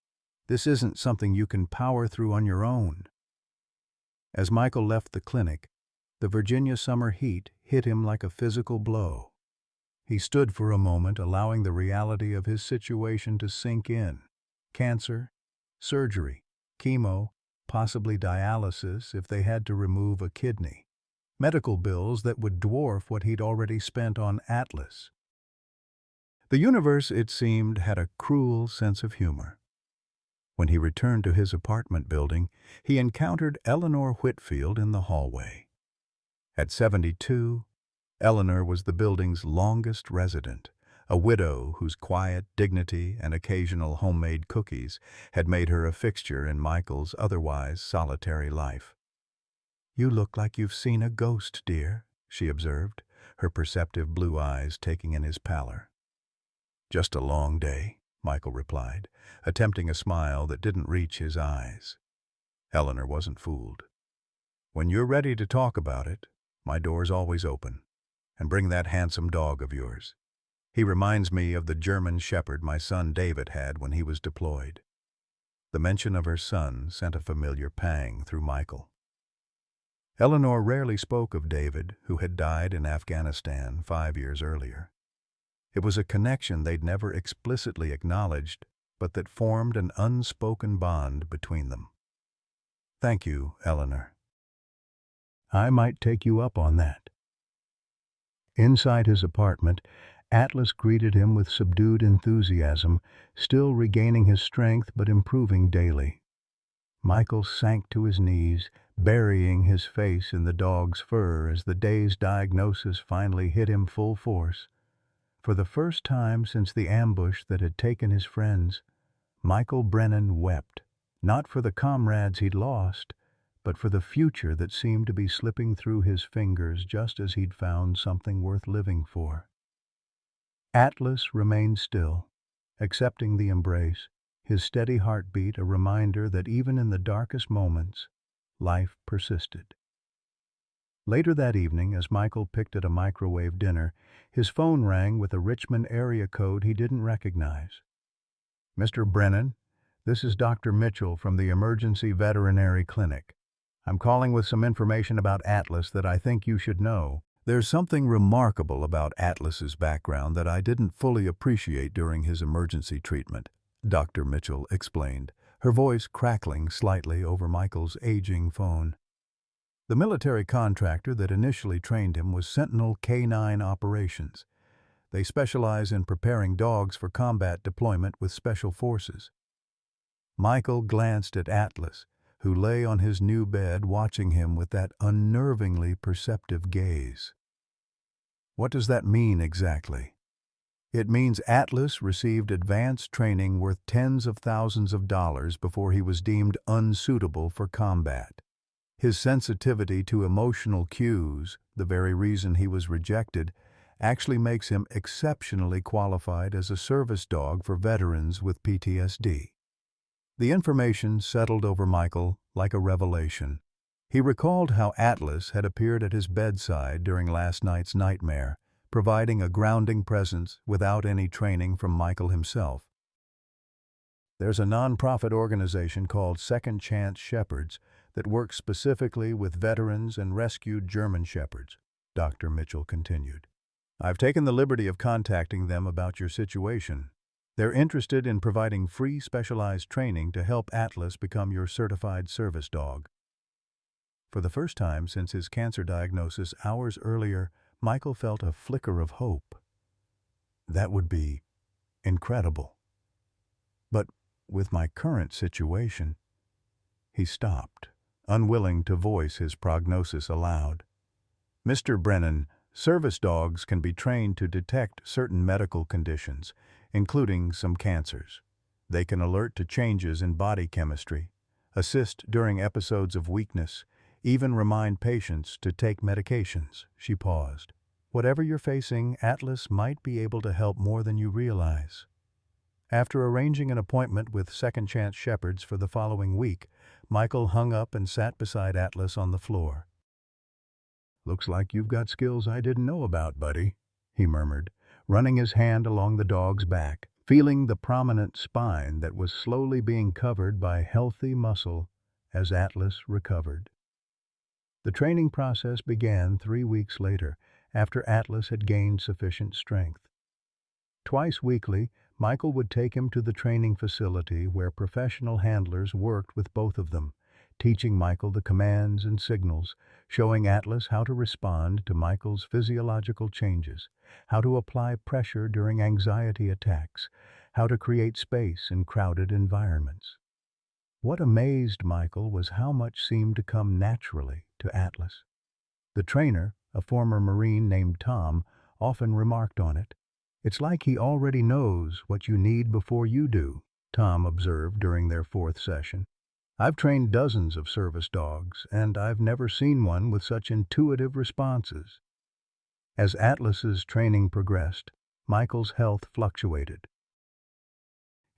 This isn't something you can power through on your own." As Michael left the clinic, the Virginia summer heat hit him like a physical blow. He stood for a moment, allowing the reality of his situation to sink in. Cancer, surgery, chemo, possibly dialysis if they had to remove a kidney. Medical bills that would dwarf what he'd already spent on Atlas. The universe, it seemed, had a cruel sense of humor. When he returned to his apartment building, he encountered Eleanor Whitfield in the hallway. At 72, Eleanor was the building's longest resident, a widow whose quiet dignity and occasional homemade cookies had made her a fixture in Michael's otherwise solitary life. "You look like you've seen a ghost, dear," she observed, her perceptive blue eyes taking in his pallor. "Just a long day," Michael replied, attempting a smile that didn't reach his eyes. Eleanor wasn't fooled. "When you're ready to talk about it, my door's always open. And bring that handsome dog of yours. He reminds me of the German shepherd my son David had when he was deployed." The mention of her son sent a familiar pang through Michael. Eleanor rarely spoke of David, who had died in Afghanistan 5 years earlier. It was a connection they'd never explicitly acknowledged, but that formed an unspoken bond between them. "Thank you, Eleanor. I might take you up on that." Inside his apartment, Atlas greeted him with subdued enthusiasm, still regaining his strength but improving daily. Michael sank to his knees, burying his face in the dog's fur as the day's diagnosis finally hit him full force. For the first time since the ambush that had taken his friends, Michael Brennan wept, not for the comrades he'd lost, but for the future that seemed to be slipping through his fingers just as he'd found something worth living for. Atlas remained still, accepting the embrace, his steady heartbeat a reminder that even in the darkest moments, life persisted. Later that evening, as Michael picked at a microwave dinner, his phone rang with a Richmond area code he didn't recognize. "Mr. Brennan, this is Dr. Mitchell from the Emergency Veterinary Clinic. I'm calling with some information about Atlas that I think you should know. There's something remarkable about Atlas's background that I didn't fully appreciate during his emergency treatment," Dr. Mitchell explained, her voice crackling slightly over Michael's aging phone. The military contractor that initially trained him was Sentinel K9 Operations. They specialize in preparing dogs for combat deployment with special forces. Michael glanced at Atlas, who lay on his new bed watching him with that unnervingly perceptive gaze. "What does that mean exactly?" "It means Atlas received advanced training worth tens of thousands of dollars before he was deemed unsuitable for combat. His sensitivity to emotional cues, the very reason he was rejected, actually makes him exceptionally qualified as a service dog for veterans with PTSD." The information settled over Michael like a revelation. He recalled how Atlas had appeared at his bedside during last night's nightmare, providing a grounding presence without any training from Michael himself. "There's a nonprofit organization called Second Chance Shepherds that works specifically with veterans and rescued German shepherds," Dr. Mitchell continued. "I've taken the liberty of contacting them about your situation. They're interested in providing free specialized training to help Atlas become your certified service dog." For the first time since his cancer diagnosis hours earlier, Michael felt a flicker of hope. That would be incredible. But with my current situation, he stopped, unwilling to voice his prognosis aloud. "Mr. Brennan, service dogs can be trained to detect certain medical conditions, including some cancers. They can alert to changes in body chemistry, assist during episodes of weakness, even remind patients to take medications. She paused. Whatever you're facing, Atlas might be able to help more than you realize. After arranging an appointment with Second Chance Shepherds for the following week, Michael hung up and sat beside Atlas on the floor. "Looks like you've got skills I didn't know about, buddy," he murmured, running his hand along the dog's back, feeling the prominent spine that was slowly being covered by healthy muscle as Atlas recovered. The training process began 3 weeks later, after Atlas had gained sufficient strength. Twice weekly, Michael would take him to the training facility where professional handlers worked with both of them, teaching Michael the commands and signals, showing Atlas how to respond to Michael's physiological changes, how to apply pressure during anxiety attacks, how to create space in crowded environments. What amazed Michael was how much seemed to come naturally to Atlas. The trainer, a former Marine named Tom, often remarked on it. "It's like he already knows what you need before you do," Tom observed during their 4th session. "I've trained dozens of service dogs, and I've never seen one with such intuitive responses." As Atlas's training progressed, Michael's health fluctuated,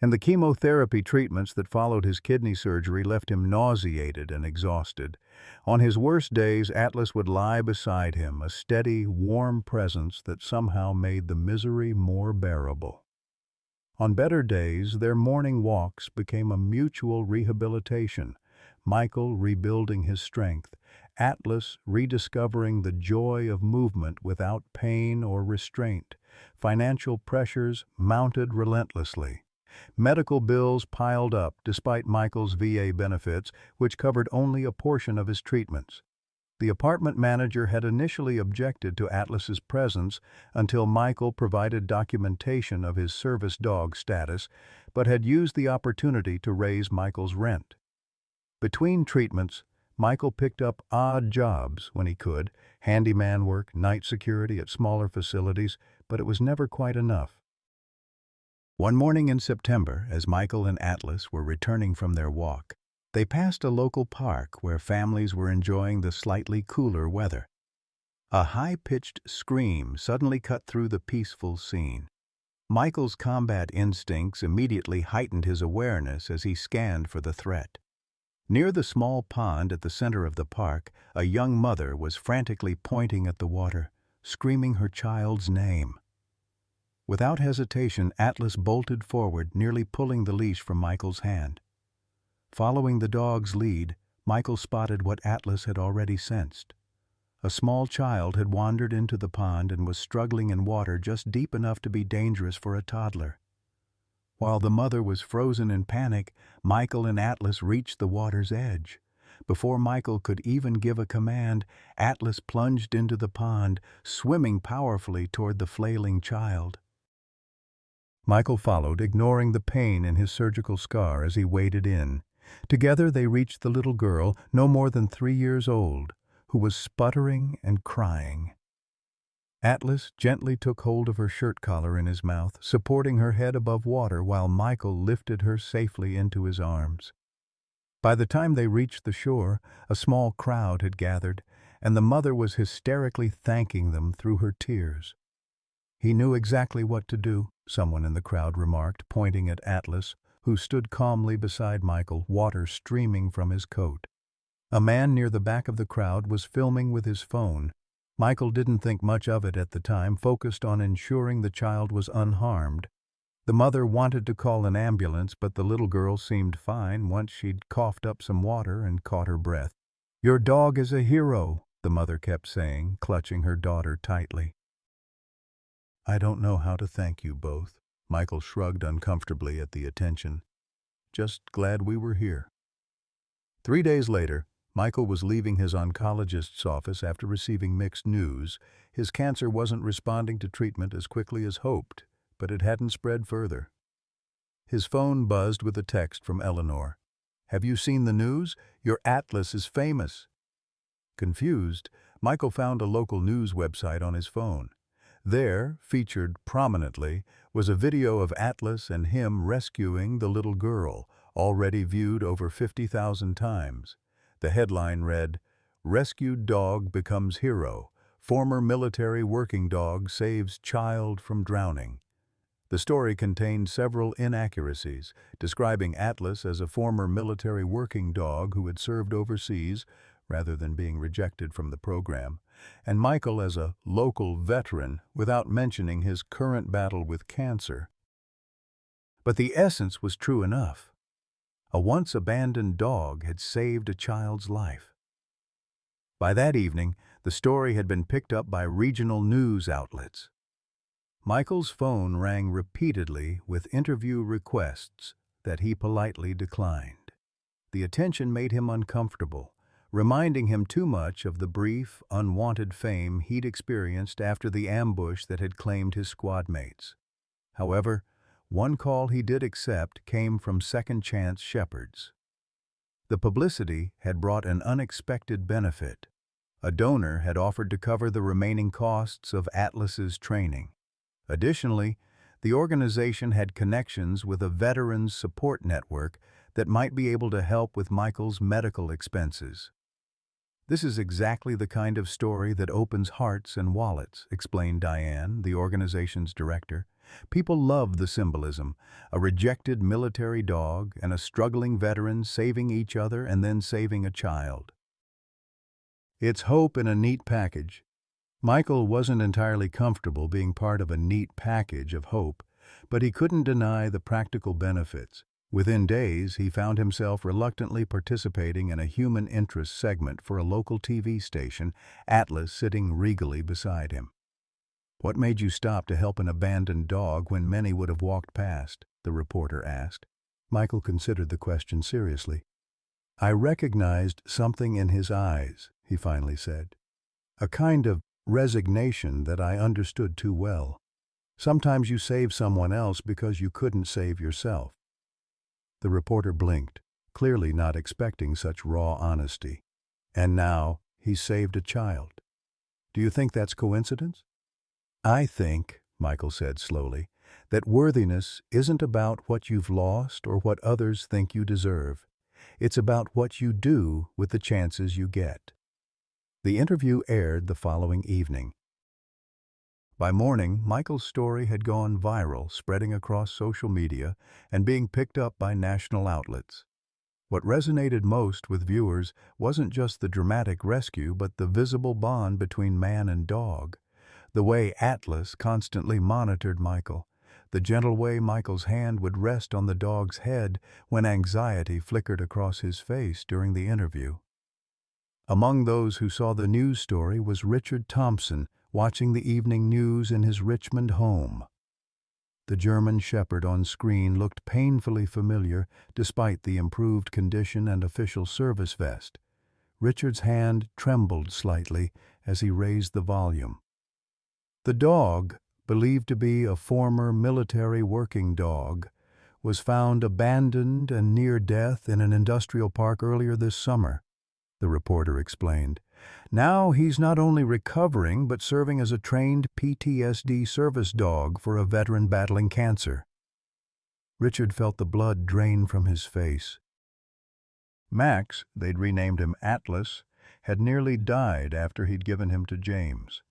and the chemotherapy treatments that followed his kidney surgery left him nauseated and exhausted. On his worst days, Atlas would lie beside him, a steady, warm presence that somehow made the misery more bearable. On better days, their morning walks became a mutual rehabilitation, Michael rebuilding his strength, Atlas rediscovering the joy of movement without pain or restraint. Financial pressures mounted relentlessly. Medical bills piled up despite Michael's VA benefits, which covered only a portion of his treatments. The apartment manager had initially objected to Atlas's presence until Michael provided documentation of his service dog status, but had used the opportunity to raise Michael's rent. Between treatments, Michael picked up odd jobs when he could, handyman work, night security at smaller facilities, but it was never quite enough. One morning in September, as Michael and Atlas were returning from their walk, they passed a local park where families were enjoying the slightly cooler weather. A high-pitched scream suddenly cut through the peaceful scene. Michael's combat instincts immediately heightened his awareness as he scanned for the threat. Near the small pond at the center of the park, a young mother was frantically pointing at the water, screaming her child's name. Without hesitation, Atlas bolted forward, nearly pulling the leash from Michael's hand. Following the dog's lead, Michael spotted what Atlas had already sensed. A small child had wandered into the pond and was struggling in water just deep enough to be dangerous for a toddler. While the mother was frozen in panic, Michael and Atlas reached the water's edge. Before Michael could even give a command, Atlas plunged into the pond, swimming powerfully toward the flailing child. Michael followed, ignoring the pain in his surgical scar as he waded in. Together they reached the little girl, no more than 3 years old, who was sputtering and crying. Atlas gently took hold of her shirt collar in his mouth, supporting her head above water while Michael lifted her safely into his arms. By the time they reached the shore, a small crowd had gathered, and the mother was hysterically thanking them through her tears. "He knew exactly what to do," someone in the crowd remarked, pointing at Atlas, who stood calmly beside Michael, water streaming from his coat. A man near the back of the crowd was filming with his phone. Michael didn't think much of it at the time, focused on ensuring the child was unharmed. The mother wanted to call an ambulance, but the little girl seemed fine once she'd coughed up some water and caught her breath. "Your dog is a hero," the mother kept saying, clutching her daughter tightly. "I don't know how to thank you both." Michael shrugged uncomfortably at the attention. "Just glad we were here." 3 days later, Michael was leaving his oncologist's office after receiving mixed news. His cancer wasn't responding to treatment as quickly as hoped, but it hadn't spread further. His phone buzzed with a text from Eleanor. "Have you seen the news? Your Atlas is famous." Confused, Michael found a local news website on his phone. There, featured prominently, was a video of Atlas and him rescuing the little girl, already viewed over 50,000 times. The headline read, "Rescued Dog Becomes Hero. Former Military Working Dog Saves Child from Drowning." The story contained several inaccuracies, describing Atlas as a former military working dog who had served overseas, rather than being rejected from the program, and Michael as a local veteran without mentioning his current battle with cancer. But the essence was true enough. A once abandoned dog had saved a child's life. By that evening, the story had been picked up by regional news outlets. Michael's phone rang repeatedly with interview requests that he politely declined. The attention made him uncomfortable, reminding him too much of the brief, unwanted fame he'd experienced after the ambush that had claimed his squad mates. However, one call he did accept came from Second Chance Shepherds. The publicity had brought an unexpected benefit. A donor had offered to cover the remaining costs of Atlas's training. Additionally, the organization had connections with a veterans support network that might be able to help with Michael's medical expenses. "This is exactly the kind of story that opens hearts and wallets," explained Diane, the organization's director. "People love the symbolism, a rejected military dog and a struggling veteran saving each other and then saving a child. It's hope in a neat package." Michael wasn't entirely comfortable being part of a neat package of hope, but he couldn't deny the practical benefits. Within days, he found himself reluctantly participating in a human interest segment for a local TV station, Atlas sitting regally beside him. "What made you stop to help an abandoned dog when many would have walked past?" the reporter asked. Michael considered the question seriously. "I recognized something in his eyes," he finally said. "A kind of resignation that I understood too well. Sometimes you save someone else because you couldn't save yourself." The reporter blinked, clearly not expecting such raw honesty. "And now, he saved a child. Do you think that's coincidence?" "I think," Michael said slowly, "that worthiness isn't about what you've lost or what others think you deserve. It's about what you do with the chances you get." The interview aired the following evening. By morning, Michael's story had gone viral, spreading across social media and being picked up by national outlets. What resonated most with viewers wasn't just the dramatic rescue, but the visible bond between man and dog. The way Atlas constantly monitored Michael, the gentle way Michael's hand would rest on the dog's head when anxiety flickered across his face during the interview. Among those who saw the news story was Richard Thompson, watching the evening news in his Richmond home. The German Shepherd on screen looked painfully familiar despite the improved condition and official service vest. Richard's hand trembled slightly as he raised the volume. The dog, believed to be a former military working dog, was found abandoned and near death in an industrial park earlier this summer, the reporter explained. Now he's not only recovering but serving as a trained PTSD service dog for a veteran battling cancer. Richard felt the blood drain from his face. Max, they'd renamed him Atlas, had nearly died after he'd given him to James.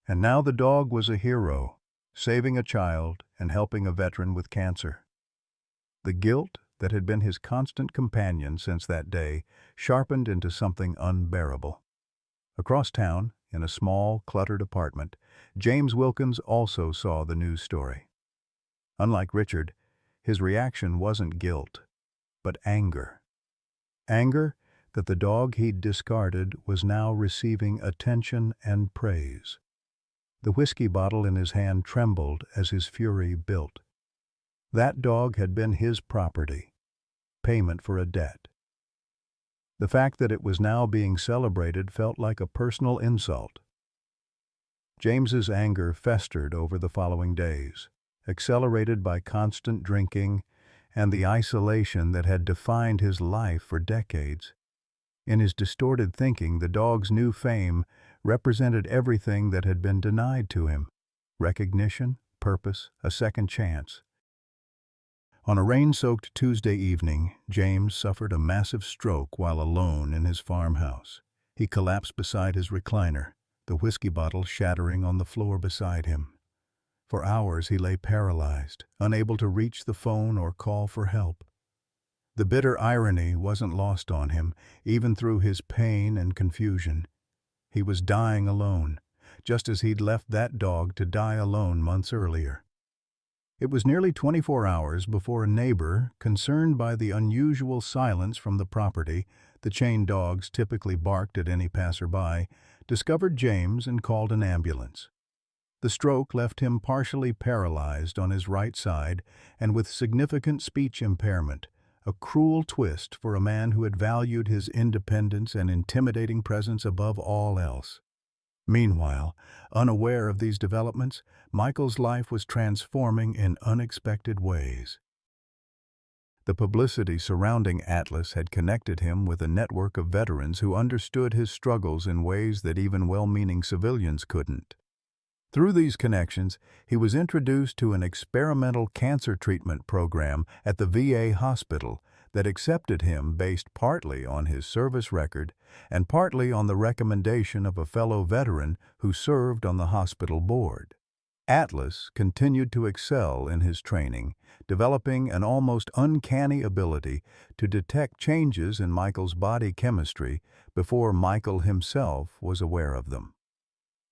And now the dog was a hero, saving a child and helping a veteran with cancer. The guilt that had been his constant companion since that day sharpened into something unbearable. Across town, in a small, cluttered apartment, James Wilkins also saw the news story. Unlike Richard, his reaction wasn't guilt, but anger. Anger that the dog he'd discarded was now receiving attention and praise. The whiskey bottle in his hand trembled as his fury built. That dog had been his property, payment for a debt. The fact that it was now being celebrated felt like a personal insult. James's anger festered over the following days, accelerated by constant drinking and the isolation that had defined his life for decades. In his distorted thinking, the dog's new fame represented everything that had been denied to him. recognition, purpose, a second chance. On a rain-soaked Tuesday evening, James suffered a massive stroke while alone in his farmhouse. He collapsed beside his recliner, the whiskey bottle shattering on the floor beside him. For hours he lay paralyzed, unable to reach the phone or call for help. The bitter irony wasn't lost on him, even through his pain and confusion. He was dying alone, just as he'd left that dog to die alone months earlier. It was nearly 24 hours before a neighbor, concerned by the unusual silence from the property — the chained dogs typically barked at any passerby — discovered James and called an ambulance. The stroke left him partially paralyzed on his right side and with significant speech impairment, a cruel twist for a man who had valued his independence and intimidating presence above all else. Meanwhile, unaware of these developments, Michael's life was transforming in unexpected ways. The publicity surrounding Atlas had connected him with a network of veterans who understood his struggles in ways that even well-meaning civilians couldn't. Through these connections, he was introduced to an experimental cancer treatment program at the VA hospital that accepted him based partly on his service record and partly on the recommendation of a fellow veteran who served on the hospital board. Atlas continued to excel in his training, developing an almost uncanny ability to detect changes in Michael's body chemistry before Michael himself was aware of them.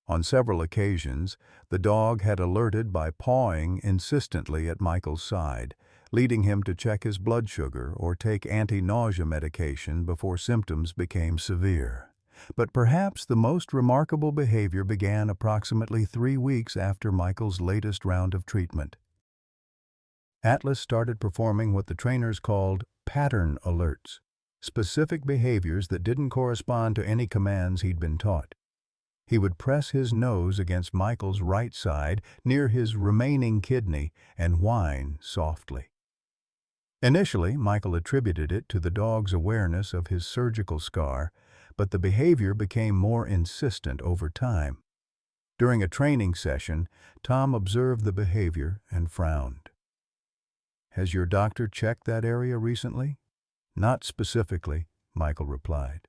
On several occasions, the dog had alerted by pawing insistently at Michael's side, leading him to check his blood sugar or take anti-nausea medication before symptoms became severe. But perhaps the most remarkable behavior began approximately 3 weeks after Michael's latest round of treatment. Atlas started performing what the trainers called pattern alerts, specific behaviors that didn't correspond to any commands he'd been taught. He would press his nose against Michael's right side near his remaining kidney and whine softly. Initially, Michael attributed it to the dog's awareness of his surgical scar, but the behavior became more insistent over time. During a training session, Tom observed the behavior and frowned. "Has your doctor checked that area recently?" "Not specifically," Michael replied.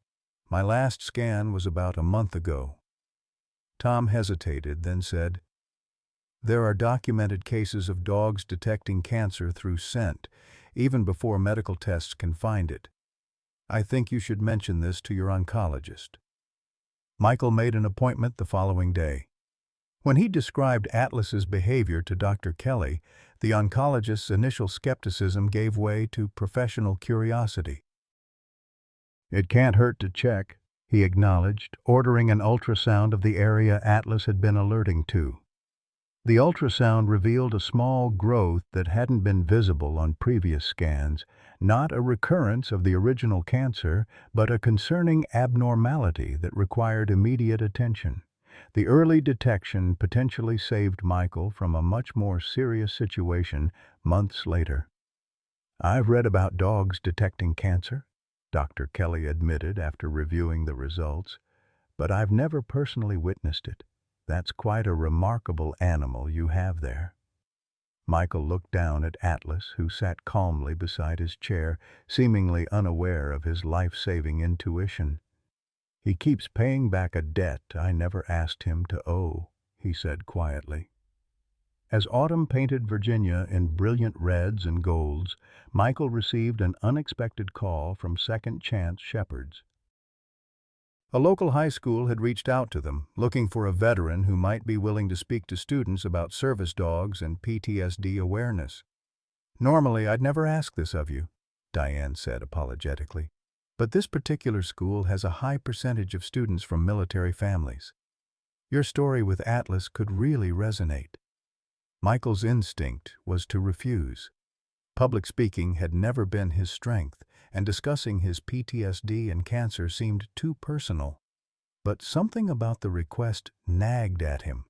"My last scan was about a month ago." Tom hesitated, then said, "There are documented cases of dogs detecting cancer through scent, even before medical tests can find it. I think you should mention this to your oncologist." Michael made an appointment the following day. When he described Atlas's behavior to Dr. Kelly, the oncologist's initial skepticism gave way to professional curiosity. "It can't hurt to check," he acknowledged, ordering an ultrasound of the area Atlas had been alerting to. The ultrasound revealed a small growth that hadn't been visible on previous scans, not a recurrence of the original cancer, but a concerning abnormality that required immediate attention. The early detection potentially saved Michael from a much more serious situation months later. "I've read about dogs detecting cancer," Dr. Kelly admitted after reviewing the results, "but I've never personally witnessed it. That's quite a remarkable animal you have there." Michael looked down at Atlas, who sat calmly beside his chair, seemingly unaware of his life-saving intuition. "He keeps paying back a debt I never asked him to owe," he said quietly. As autumn painted Virginia in brilliant reds and golds, Michael received an unexpected call from Second Chance Shepherds. A local high school had reached out to them, looking for a veteran who might be willing to speak to students about service dogs and PTSD awareness. "Normally, I'd never ask this of you," Diane said apologetically, "but this particular school has a high percentage of students from military families. Your story with Atlas could really resonate." Michael's instinct was to refuse. Public speaking had never been his strength, and discussing his PTSD and cancer seemed too personal. But something about the request nagged at him.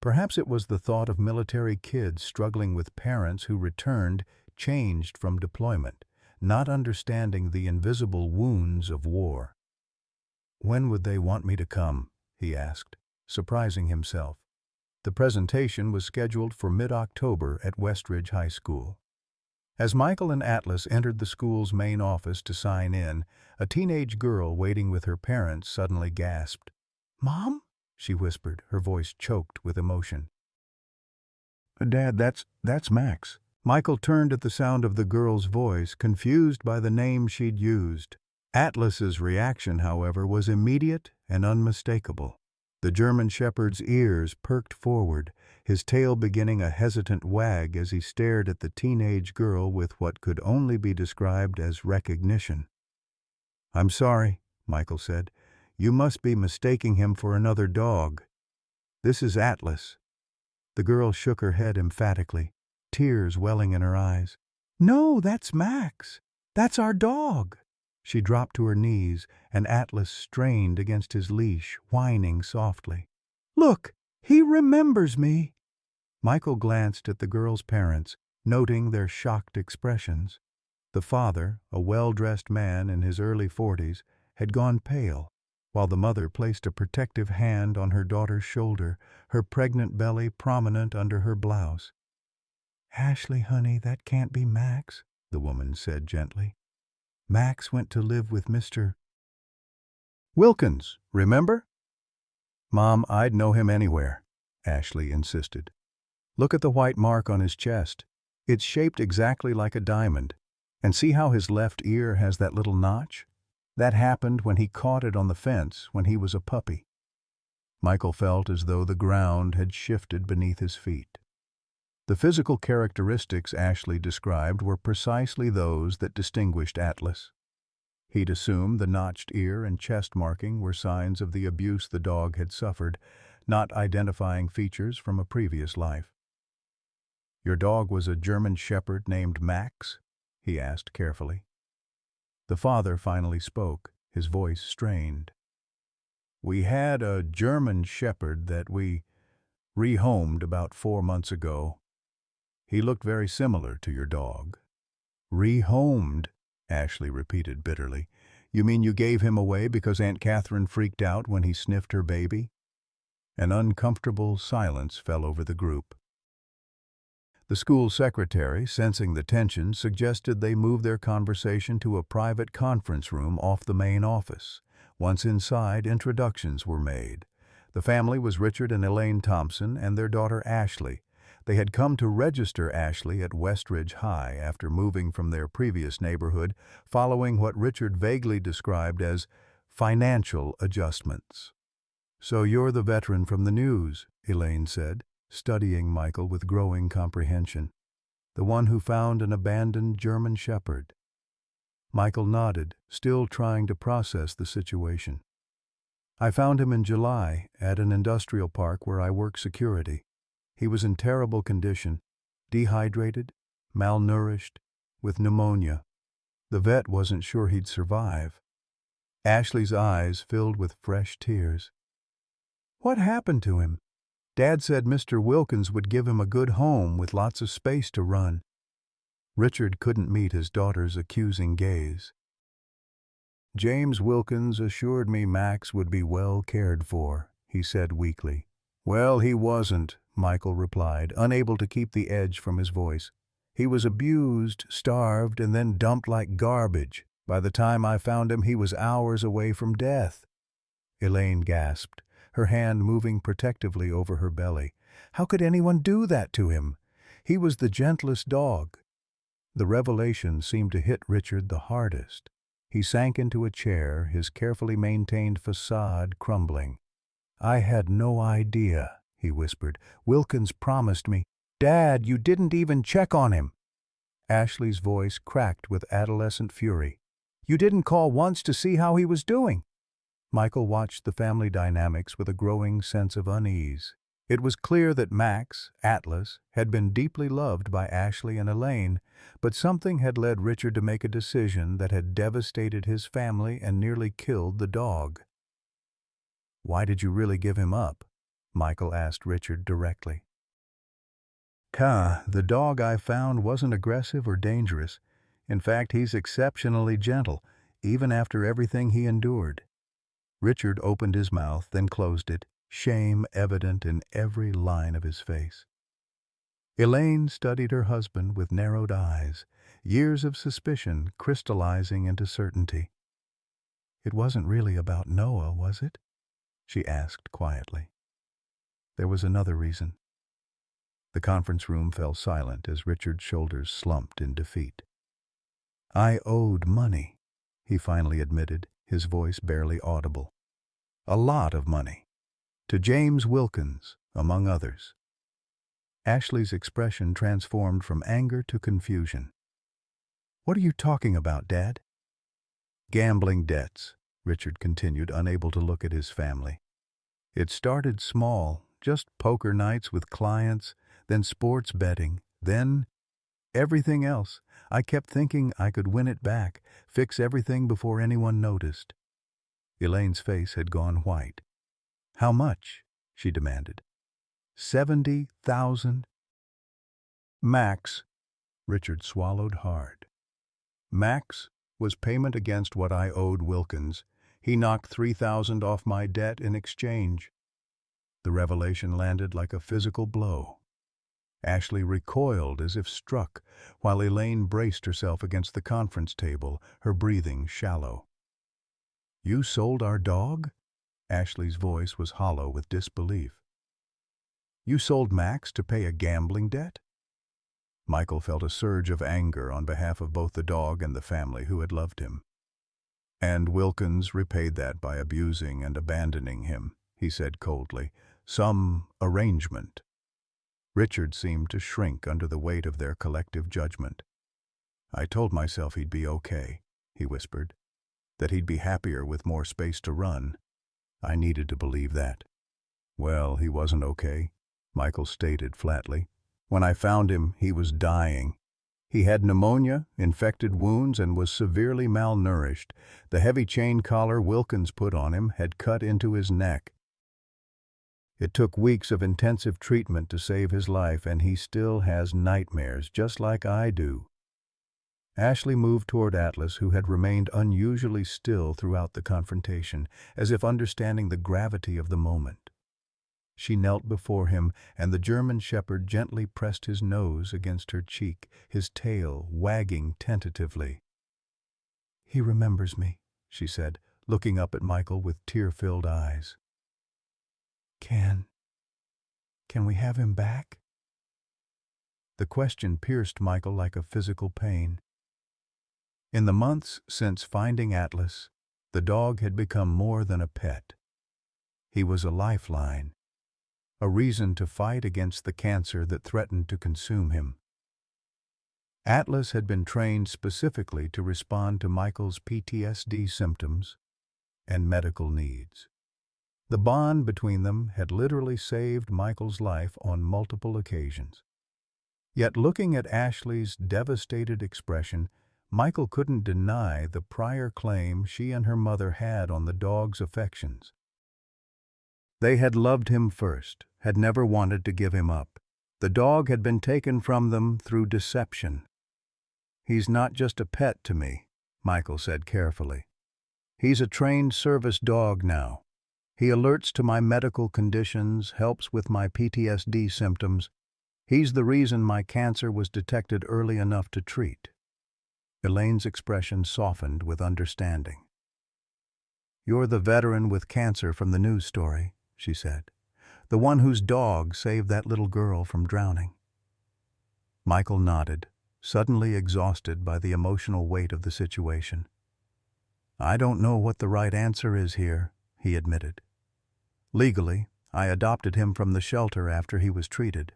Perhaps it was the thought of military kids struggling with parents who returned changed from deployment, not understanding the invisible wounds of war. "When would they want me to come?" he asked, surprising himself. The presentation was scheduled for mid-October at Westridge High School. As Michael and Atlas entered the school's main office to sign in, a teenage girl waiting with her parents suddenly gasped. "Mom?" she whispered, her voice choked with emotion. "Dad, that's Max." Michael turned at the sound of the girl's voice, confused by the name she'd used. Atlas's reaction, however, was immediate and unmistakable. The German shepherd's ears perked forward, his tail beginning a hesitant wag as he stared at the teenage girl with what could only be described as recognition. "I'm sorry," Michael said. "You must be mistaking him for another dog. This is Atlas." The girl shook her head emphatically, tears welling in her eyes. "No, that's Max. That's our dog." She dropped to her knees, and Atlas strained against his leash, whining softly. "Look, he remembers me." Michael glanced at the girl's parents, noting their shocked expressions. The father, a well-dressed man in his early 40s, had gone pale, while the mother placed a protective hand on her daughter's shoulder, her pregnant belly prominent under her blouse. "Ashley, honey, that can't be Max," the woman said gently. "Max went to live with Mr. Wilkins, remember?" "Mom, I'd know him anywhere," Ashley insisted. "Look at the white mark on his chest. It's shaped exactly like a diamond. And see how his left ear has that little notch? That happened when he caught it on the fence when he was a puppy." Michael felt as though the ground had shifted beneath his feet. The physical characteristics Ashley described were precisely those that distinguished Atlas. He'd assumed the notched ear and chest marking were signs of the abuse the dog had suffered, not identifying features from a previous life. "Your dog was a German shepherd named Max?" he asked carefully. The father finally spoke, his voice strained. "We had a German shepherd that we rehomed about 4 months ago. He looked very similar to your dog." "Rehomed," Ashley repeated bitterly. "You mean you gave him away because Aunt Catherine freaked out when he sniffed her baby?" An uncomfortable silence fell over the group. The school secretary, sensing the tension, suggested they move their conversation to a private conference room off the main office. Once inside, introductions were made. The family was Richard and Elaine Thompson and their daughter Ashley. They had come to register Ashley at Westridge High after moving from their previous neighborhood, following what Richard vaguely described as financial adjustments. "So you're the veteran from the news," Elaine said, studying Michael with growing comprehension. "The one who found an abandoned German shepherd." Michael nodded, still trying to process the situation. "I found him in July at an industrial park where I work security. He was in terrible condition, dehydrated, malnourished, with pneumonia. The vet wasn't sure he'd survive." Ashley's eyes filled with fresh tears. "What happened to him?" "Dad said Mr. Wilkins would give him a good home with lots of space to run." Richard couldn't meet his daughter's accusing gaze. "James Wilkins assured me Max would be well cared for," he said weakly. "Well, he wasn't," Michael replied, unable to keep the edge from his voice. "He was abused, starved, and then dumped like garbage. By the time I found him, he was hours away from death." Elaine gasped, her hand moving protectively over her belly. "How could anyone do that to him? He was the gentlest dog." The revelation seemed to hit Richard the hardest. He sank into a chair, his carefully maintained facade crumbling. "I had no idea," he whispered. "Wilkins promised me." "Dad, you didn't even check on him." Ashley's voice cracked with adolescent fury. "You didn't call once to see how he was doing." Michael watched the family dynamics with a growing sense of unease. It was clear that Max, Atlas, had been deeply loved by Ashley and Elaine, but something had led Richard to make a decision that had devastated his family and nearly killed the dog. "Why did you really give him up?" Michael asked Richard directly. "The dog I found wasn't aggressive or dangerous. In fact, he's exceptionally gentle, even after everything he endured." Richard opened his mouth, then closed it, shame evident in every line of his face. Elaine studied her husband with narrowed eyes, years of suspicion crystallizing into certainty. "It wasn't really about Noah, was it?" she asked quietly. There was another reason. The conference room fell silent as Richard's shoulders slumped in defeat. "I owed money," he finally admitted, his voice barely audible. "A lot of money. To James Wilkins, among others." Ashley's expression transformed from anger to confusion. "What are you talking about, Dad?" "Gambling debts," Richard continued, unable to look at his family. "It started small, just poker nights with clients, then sports betting, then everything else. I kept thinking I could win it back, fix everything before anyone noticed." Elaine's face had gone white. "How much?" she demanded. 70,000. Max. Richard swallowed hard. Max was payment against what I owed Wilkins. He knocked 3,000 off my debt in exchange. The revelation landed like a physical blow. Ashley recoiled as if struck, while Elaine braced herself against the conference table, her breathing shallow. "You sold our dog?" Ashley's voice was hollow with disbelief. "You sold Max to pay a gambling debt?" Michael felt a surge of anger on behalf of both the dog and the family who had loved him. "And Wilkins repaid that by abusing and abandoning him," he said coldly. "Some arrangement." Richard seemed to shrink under the weight of their collective judgment. "I told myself he'd be okay," he whispered. "That he'd be happier with more space to run. I needed to believe that." "Well, he wasn't okay," Michael stated flatly. "When I found him, he was dying. He had pneumonia, infected wounds, and was severely malnourished. The heavy chain collar Wilkins put on him had cut into his neck. It took weeks of intensive treatment to save his life, and he still has nightmares, just like I do." Ashley moved toward Atlas, who had remained unusually still throughout the confrontation, as if understanding the gravity of the moment. She knelt before him, and the German shepherd gently pressed his nose against her cheek, his tail wagging tentatively. "He remembers me," she said, looking up at Michael with tear-filled eyes. Can we have him back?" The question pierced Michael like a physical pain. In the months since finding Atlas, the dog had become more than a pet. He was a lifeline, a reason to fight against the cancer that threatened to consume him. Atlas had been trained specifically to respond to Michael's PTSD symptoms and medical needs. The bond between them had literally saved Michael's life on multiple occasions. Yet looking at Ashley's devastated expression, Michael couldn't deny the prior claim she and her mother had on the dog's affections. They had loved him first, had never wanted to give him up. The dog had been taken from them through deception. "He's not just a pet to me," Michael said carefully. "He's a trained service dog now. He alerts to my medical conditions, helps with my PTSD symptoms. He's the reason my cancer was detected early enough to treat." Elaine's expression softened with understanding. "You're the veteran with cancer from the news story," she said. "The one whose dog saved that little girl from drowning." Michael nodded, suddenly exhausted by the emotional weight of the situation. "I don't know what the right answer is here," he admitted. "Legally, I adopted him from the shelter after he was treated.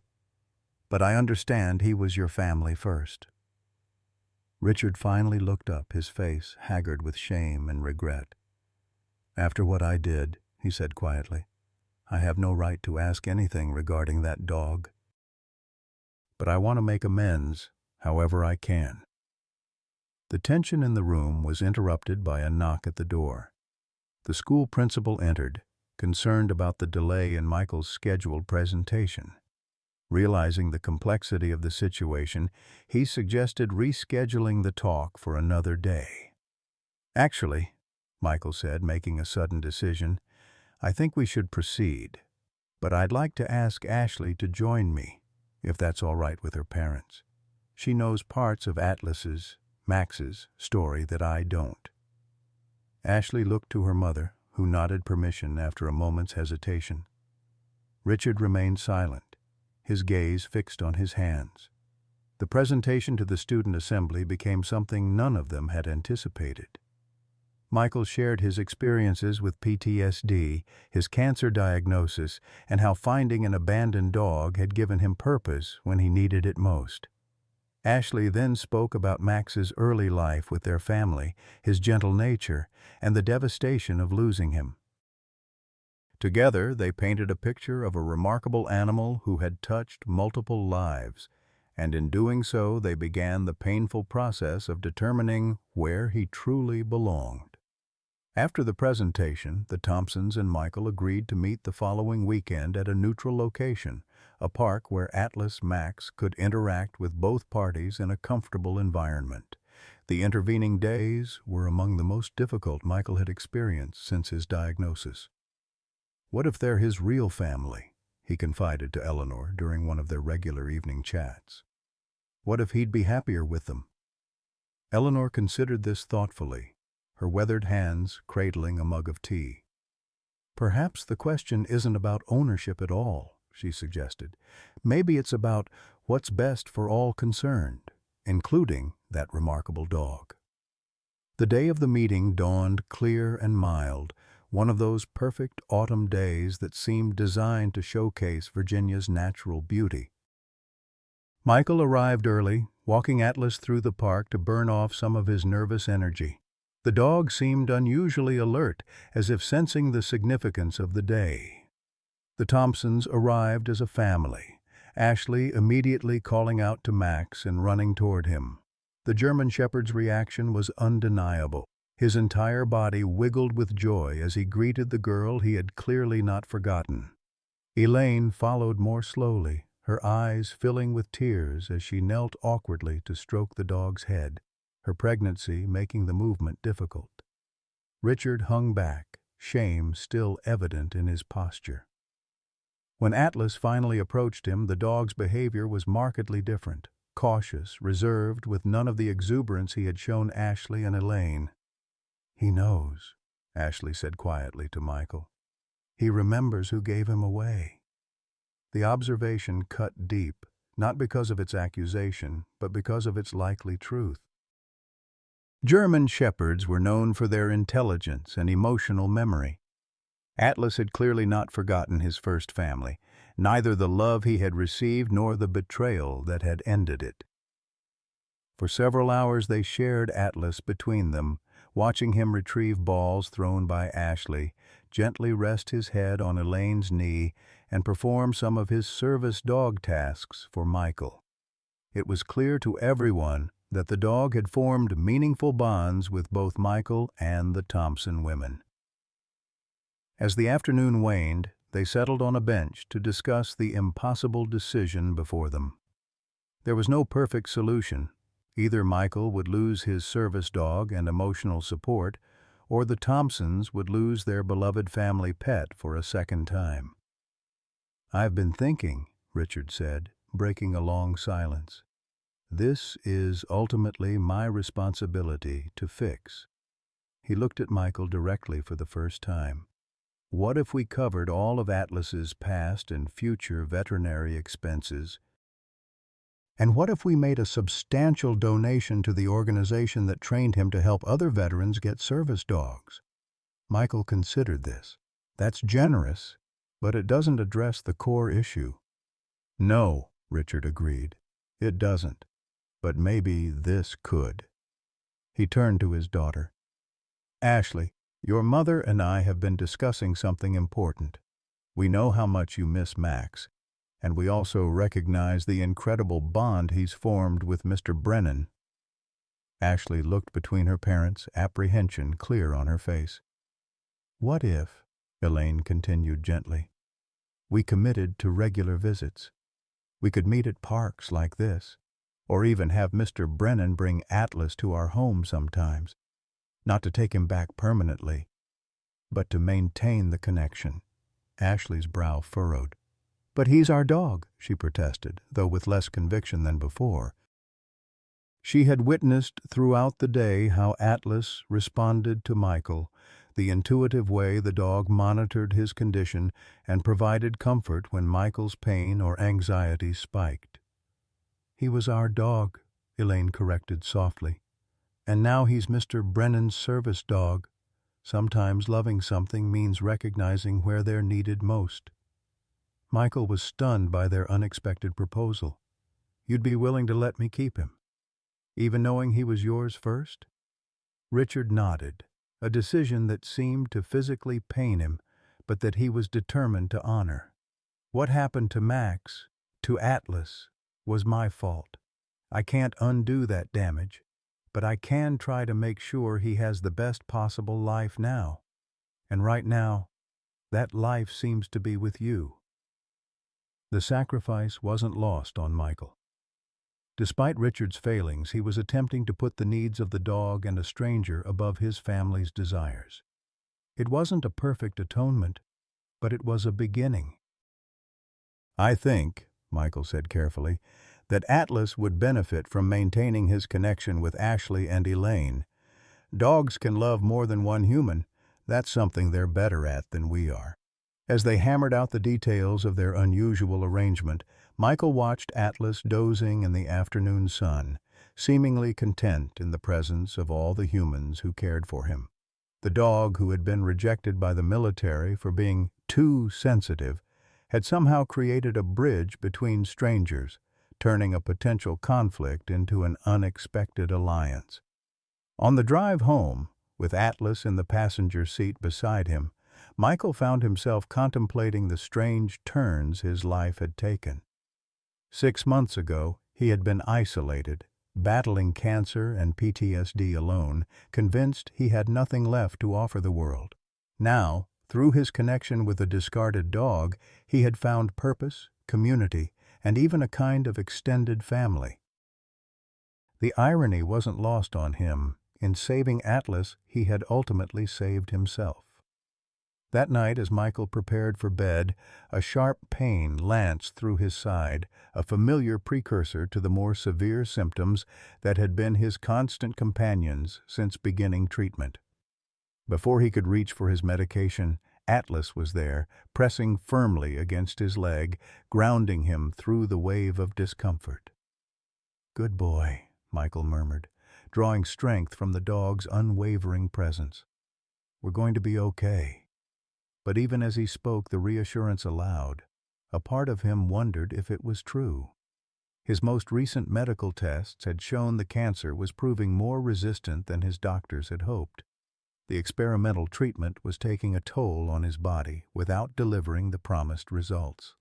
But I understand he was your family first." Richard finally looked up, his face haggard with shame and regret. "After what I did," he said quietly, "I have no right to ask anything regarding that dog. But I want to make amends however I can." The tension in the room was interrupted by a knock at the door. The school principal entered, concerned about the delay in Michael's scheduled presentation. Realizing the complexity of the situation, he suggested rescheduling the talk for another day. "Actually," Michael said, making a sudden decision, I think we should proceed, but I'd like to ask Ashley to join me, if that's all right with her parents. She knows parts of Max's story that I don't." Ashley looked to her mother, who nodded permission after a moment's hesitation. Richard remained silent, his gaze fixed on his hands. The presentation to the student assembly became something none of them had anticipated. Michael shared his experiences with PTSD, his cancer diagnosis, and how finding an abandoned dog had given him purpose when he needed it most. Ashley then spoke about Max's early life with their family, his gentle nature, and the devastation of losing him. Together, they painted a picture of a remarkable animal who had touched multiple lives, and in doing so, they began the painful process of determining where he truly belonged. After the presentation, the Thompsons and Michael agreed to meet the following weekend at a neutral location, a park where Max could interact with both parties in a comfortable environment. The intervening days were among the most difficult Michael had experienced since his diagnosis. "What if they're his real family?" he confided to Eleanor during one of their regular evening chats. "What if he'd be happier with them?" Eleanor considered this thoughtfully, her weathered hands cradling a mug of tea. "Perhaps the question isn't about ownership at all," she suggested. "Maybe it's about what's best for all concerned, including that remarkable dog." The day of the meeting dawned clear and mild, one of those perfect autumn days that seemed designed to showcase Virginia's natural beauty. Michael arrived early, walking Atlas through the park to burn off some of his nervous energy. The dog seemed unusually alert, as if sensing the significance of the day. The Thompsons arrived as a family, Ashley immediately calling out to Max and running toward him. The German Shepherd's reaction was undeniable. His entire body wiggled with joy as he greeted the girl he had clearly not forgotten. Elaine followed more slowly, her eyes filling with tears as she knelt awkwardly to stroke the dog's head, her pregnancy making the movement difficult. Richard hung back, shame still evident in his posture. When Atlas finally approached him, the dog's behavior was markedly different, cautious, reserved, with none of the exuberance he had shown Ashley and Elaine. "He knows," Ashley said quietly to Michael. "He remembers who gave him away." The observation cut deep, not because of its accusation, but because of its likely truth. German Shepherds were known for their intelligence and emotional memory. Atlas had clearly not forgotten his first family, neither the love he had received nor the betrayal that had ended it. For several hours they shared Atlas between them, watching him retrieve balls thrown by Ashley, gently rest his head on Elaine's knee, and perform some of his service dog tasks for Michael. It was clear to everyone that the dog had formed meaningful bonds with both Michael and the Thompson women. As the afternoon waned, they settled on a bench to discuss the impossible decision before them. There was no perfect solution. Either Michael would lose his service dog and emotional support, or the Thompsons would lose their beloved family pet for a second time. "I've been thinking," Richard said, breaking a long silence. "This is ultimately my responsibility to fix." He looked at Michael directly for the first time. "What if we covered all of Atlas's past and future veterinary expenses? And what if we made a substantial donation to the organization that trained him to help other veterans get service dogs?" Michael considered this. "That's generous, but it doesn't address the core issue." "No," Richard agreed. "It doesn't. But maybe this could." He turned to his daughter. "Ashley, your mother and I have been discussing something important. We know how much you miss Max, and we also recognize the incredible bond he's formed with Mr. Brennan." Ashley looked between her parents, apprehension clear on her face. "What if," Elaine continued gently, "we committed to regular visits? We could meet at parks like this, or even have Mr. Brennan bring Atlas to our home sometimes. Not to take him back permanently, but to maintain the connection. Ashley's brow furrowed. "But he's our dog," she protested, though with less conviction than before. She had witnessed throughout the day how Atlas responded to Michael, the intuitive way the dog monitored his condition and provided comfort when Michael's pain or anxiety spiked. "He was our dog," Elaine corrected softly. "And now he's Mr. Brennan's service dog. Sometimes loving something means recognizing where they're needed most." Michael was stunned by their unexpected proposal. "You'd be willing to let me keep him, even knowing he was yours first?" Richard nodded, a decision that seemed to physically pain him, but that he was determined to honor. "What happened to Max, to Atlas, was my fault. I can't undo that damage, but I can try to make sure he has the best possible life now. And right now, that life seems to be with you." The sacrifice wasn't lost on Michael. Despite Richard's failings, he was attempting to put the needs of the dog and a stranger above his family's desires. It wasn't a perfect atonement, but it was a beginning. "I think," Michael said carefully, "that Atlas would benefit from maintaining his connection with Ashley and Elaine. Dogs can love more than one human. That's something they're better at than we are." As they hammered out the details of their unusual arrangement, Michael watched Atlas dozing in the afternoon sun, seemingly content in the presence of all the humans who cared for him. The dog, who had been rejected by the military for being too sensitive, had somehow created a bridge between strangers, turning a potential conflict into an unexpected alliance. On the drive home, with Atlas in the passenger seat beside him, Michael found himself contemplating the strange turns his life had taken. 6 months ago, he had been isolated, battling cancer and PTSD alone, convinced he had nothing left to offer the world. Now, through his connection with a discarded dog, he had found purpose, community, and even a kind of extended family. The irony wasn't lost on him. In saving Atlas, he had ultimately saved himself. That night, as Michael prepared for bed, a sharp pain lanced through his side, a familiar precursor to the more severe symptoms that had been his constant companions since beginning treatment. Before he could reach for his medication, Atlas was there, pressing firmly against his leg, grounding him through the wave of discomfort. "Good boy," Michael murmured, drawing strength from the dog's unwavering presence. "We're going to be okay." But even as he spoke the reassurance aloud, a part of him wondered if it was true. His most recent medical tests had shown the cancer was proving more resistant than his doctors had hoped. The experimental treatment was taking a toll on his body without delivering the promised results.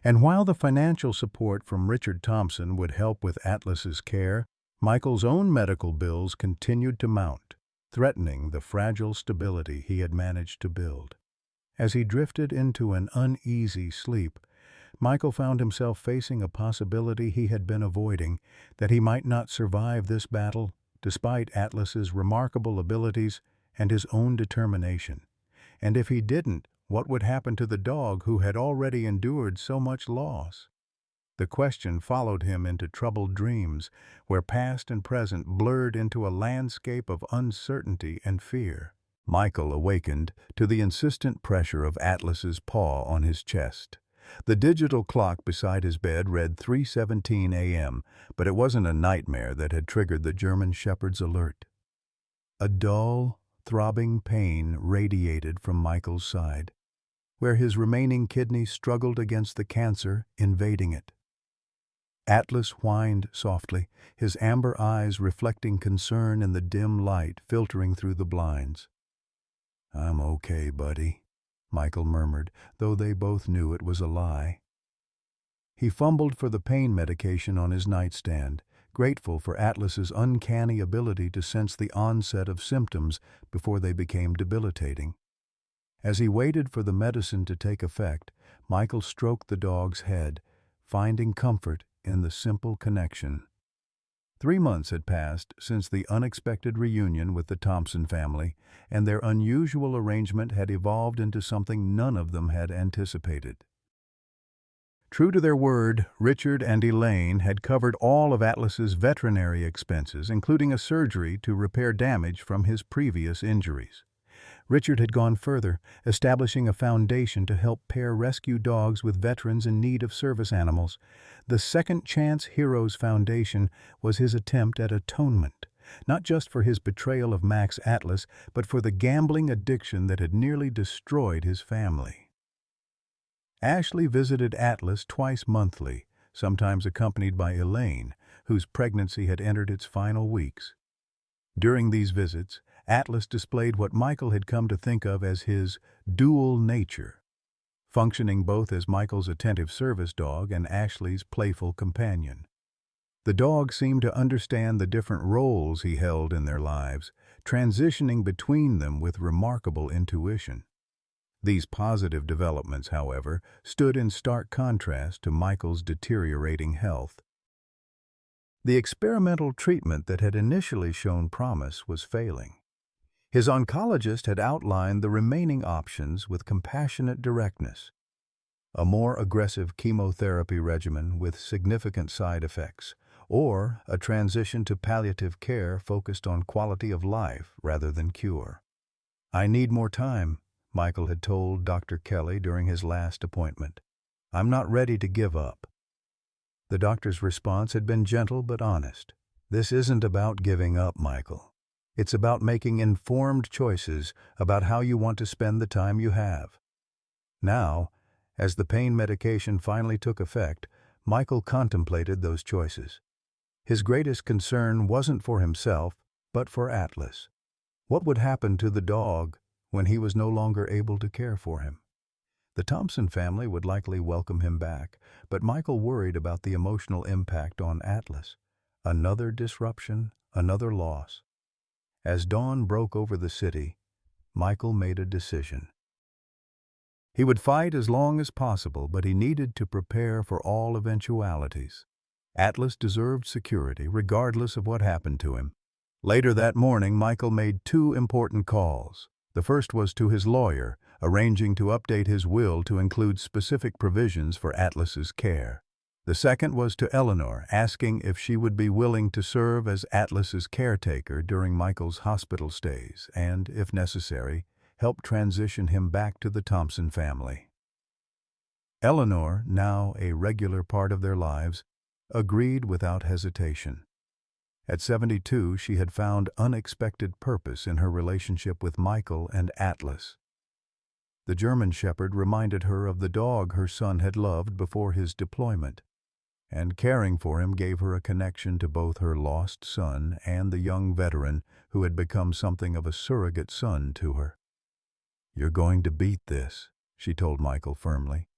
And while the financial support from Richard Thompson would help with Atlas's care, Michael's own medical bills continued to mount, threatening the fragile stability he had managed to build. As he drifted into an uneasy sleep, Michael found himself facing a possibility he had been avoiding, that he might not survive this battle, despite Atlas's remarkable abilities and his own determination. And if he didn't, what would happen to the dog who had already endured so much loss? The question followed him into troubled dreams, where past and present blurred into a landscape of uncertainty and fear. Michael awakened to the insistent pressure of Atlas's paw on his chest. The digital clock beside his bed read 3:17 a.m., but it wasn't a nightmare that had triggered the German Shepherd's alert. A dull, throbbing pain radiated from Michael's side, where his remaining kidney struggled against the cancer invading it. Atlas whined softly, his amber eyes reflecting concern in the dim light filtering through the blinds. "I'm okay, buddy," Michael murmured, though they both knew it was a lie. He fumbled for the pain medication on his nightstand, grateful for Atlas's uncanny ability to sense the onset of symptoms before they became debilitating. As he waited for the medicine to take effect, Michael stroked the dog's head, finding comfort in the simple connection. 3 months had passed since the unexpected reunion with the Thompson family, and their unusual arrangement had evolved into something none of them had anticipated. True to their word, Richard and Elaine had covered all of Atlas's veterinary expenses, including a surgery to repair damage from his previous injuries. Richard had gone further, establishing a foundation to help pair rescue dogs with veterans in need of service animals. The Second Chance Heroes Foundation was his attempt at atonement, not just for his betrayal of Max Atlas, but for the gambling addiction that had nearly destroyed his family. Ashley visited Atlas twice monthly, sometimes accompanied by Elaine, whose pregnancy had entered its final weeks. During these visits, Atlas displayed what Michael had come to think of as his dual nature, functioning both as Michael's attentive service dog and Ashley's playful companion. The dog seemed to understand the different roles he held in their lives, transitioning between them with remarkable intuition. These positive developments, however, stood in stark contrast to Michael's deteriorating health. The experimental treatment that had initially shown promise was failing. His oncologist had outlined the remaining options with compassionate directness: a more aggressive chemotherapy regimen with significant side effects, or a transition to palliative care focused on quality of life rather than cure. "I need more time," Michael had told Dr. Kelly during his last appointment. "I'm not ready to give up." The doctor's response had been gentle but honest. "This isn't about giving up, Michael. It's about making informed choices about how you want to spend the time you have." Now, as the pain medication finally took effect, Michael contemplated those choices. His greatest concern wasn't for himself, but for Atlas. What would happen to the dog when he was no longer able to care for him? The Thompson family would likely welcome him back, but Michael worried about the emotional impact on Atlas. Another disruption, another loss. As dawn broke over the city, Michael made a decision. He would fight as long as possible, but he needed to prepare for all eventualities. Atlas deserved security, regardless of what happened to him. Later that morning, Michael made 2 important calls. The first was to his lawyer, arranging to update his will to include specific provisions for Atlas's care. The second was to Eleanor, asking if she would be willing to serve as Atlas's caretaker during Michael's hospital stays and, if necessary, help transition him back to the Thompson family. Eleanor, now a regular part of their lives, agreed without hesitation. At 72, she had found unexpected purpose in her relationship with Michael and Atlas. The German Shepherd reminded her of the dog her son had loved before his deployment, and caring for him gave her a connection to both her lost son and the young veteran who had become something of a surrogate son to her. "You're going to beat this," she told Michael firmly.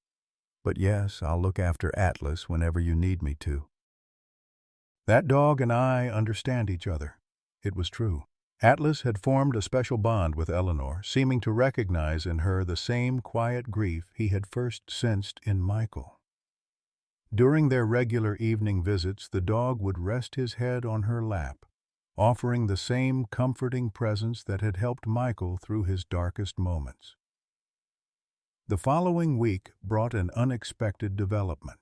"But yes, I'll look after Atlas whenever you need me to." That dog and I understand each other. It was true. Atlas had formed a special bond with Eleanor, seeming to recognize in her the same quiet grief he had first sensed in Michael. During their regular evening visits, the dog would rest his head on her lap, offering the same comforting presence that had helped Michael through his darkest moments. The following week brought an unexpected development.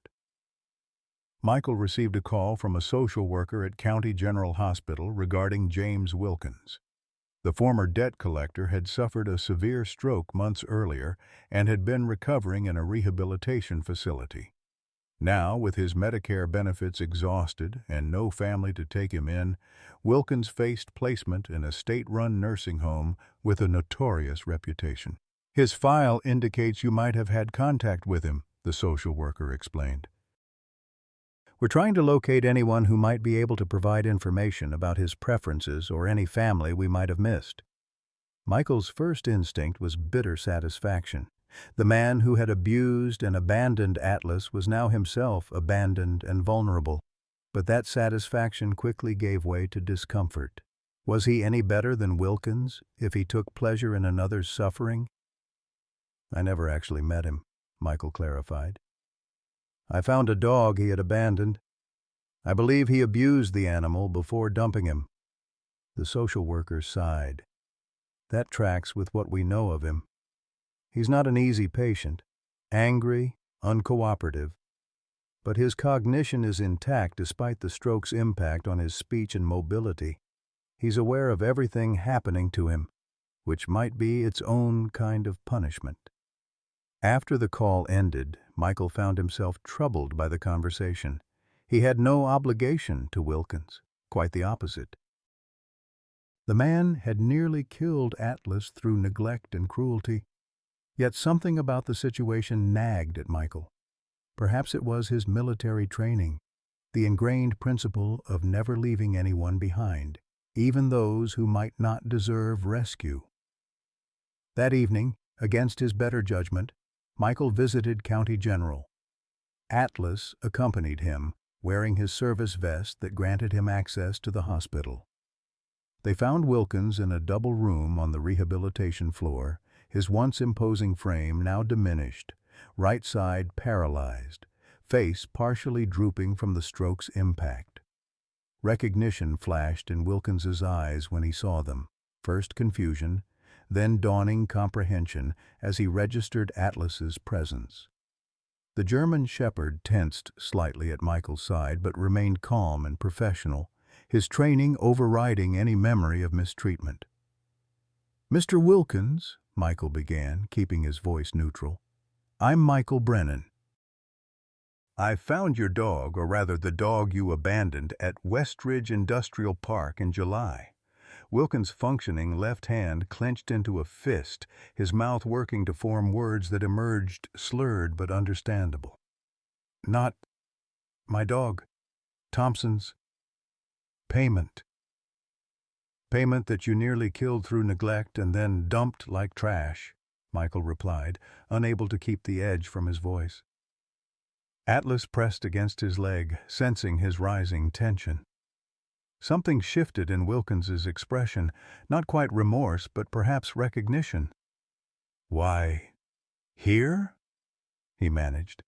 Michael received a call from a social worker at County General Hospital regarding James Wilkins. The former debt collector had suffered a severe stroke months earlier and had been recovering in a rehabilitation facility. Now, with his Medicare benefits exhausted and no family to take him in, Wilkins faced placement in a state-run nursing home with a notorious reputation. "His file indicates you might have had contact with him," the social worker explained. "We're trying to locate anyone who might be able to provide information about his preferences or any family we might have missed." Michael's first instinct was bitter satisfaction. The man who had abused and abandoned Atlas was now himself abandoned and vulnerable. But that satisfaction quickly gave way to discomfort. Was he any better than Wilkins if he took pleasure in another's suffering? "I never actually met him," Michael clarified. "I found a dog he had abandoned. I believe he abused the animal before dumping him." The social worker sighed. "That tracks with what we know of him. He's not an easy patient. Angry, uncooperative. But his cognition is intact despite the stroke's impact on his speech and mobility. He's aware of everything happening to him, which might be its own kind of punishment." After the call ended, Michael found himself troubled by the conversation. He had no obligation to Wilkins, quite the opposite. The man had nearly killed Atlas through neglect and cruelty, yet something about the situation nagged at Michael. Perhaps it was his military training, the ingrained principle of never leaving anyone behind, even those who might not deserve rescue. That evening, against his better judgment, Michael visited County General. Atlas accompanied him, wearing his service vest that granted him access to the hospital. They found Wilkins in a double room on the rehabilitation floor, his once imposing frame now diminished, right side paralyzed, face partially drooping from the stroke's impact. Recognition flashed in Wilkins's eyes when he saw them, first confusion, then dawning comprehension as he registered Atlas's presence. The German shepherd tensed slightly at Michael's side but remained calm and professional, his training overriding any memory of mistreatment. "Mr. Wilkins," Michael began, keeping his voice neutral, "I'm Michael Brennan. I found your dog, or rather the dog you abandoned, at Westridge Industrial Park in July." Wilkins' functioning left hand clenched into a fist, his mouth working to form words that emerged slurred but understandable. "Not my dog. Thompson's payment. Payment that you nearly killed through neglect and then dumped like trash," Michael replied, unable to keep the edge from his voice. Atlas pressed against his leg, sensing his rising tension. Something shifted in Wilkins's expression, not quite remorse, but perhaps recognition. "Why, here?" he managed.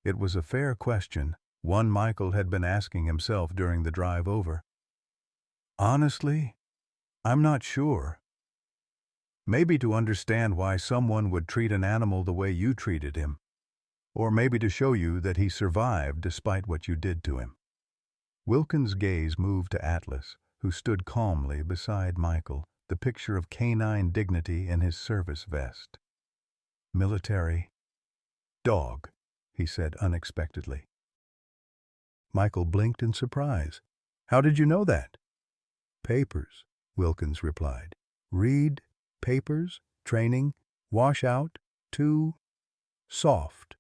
It was a fair question, one Michael had been asking himself during the drive over. "Honestly, I'm not sure. Maybe to understand why someone would treat an animal the way you treated him. Or maybe to show you that he survived despite what you did to him." Wilkins' gaze moved to Atlas, who stood calmly beside Michael, the picture of canine dignity in his service vest. "Military dog," he said unexpectedly. Michael blinked in surprise. "How did you know that?" "Papers," Wilkins replied. "Read papers, training, wash out, too soft."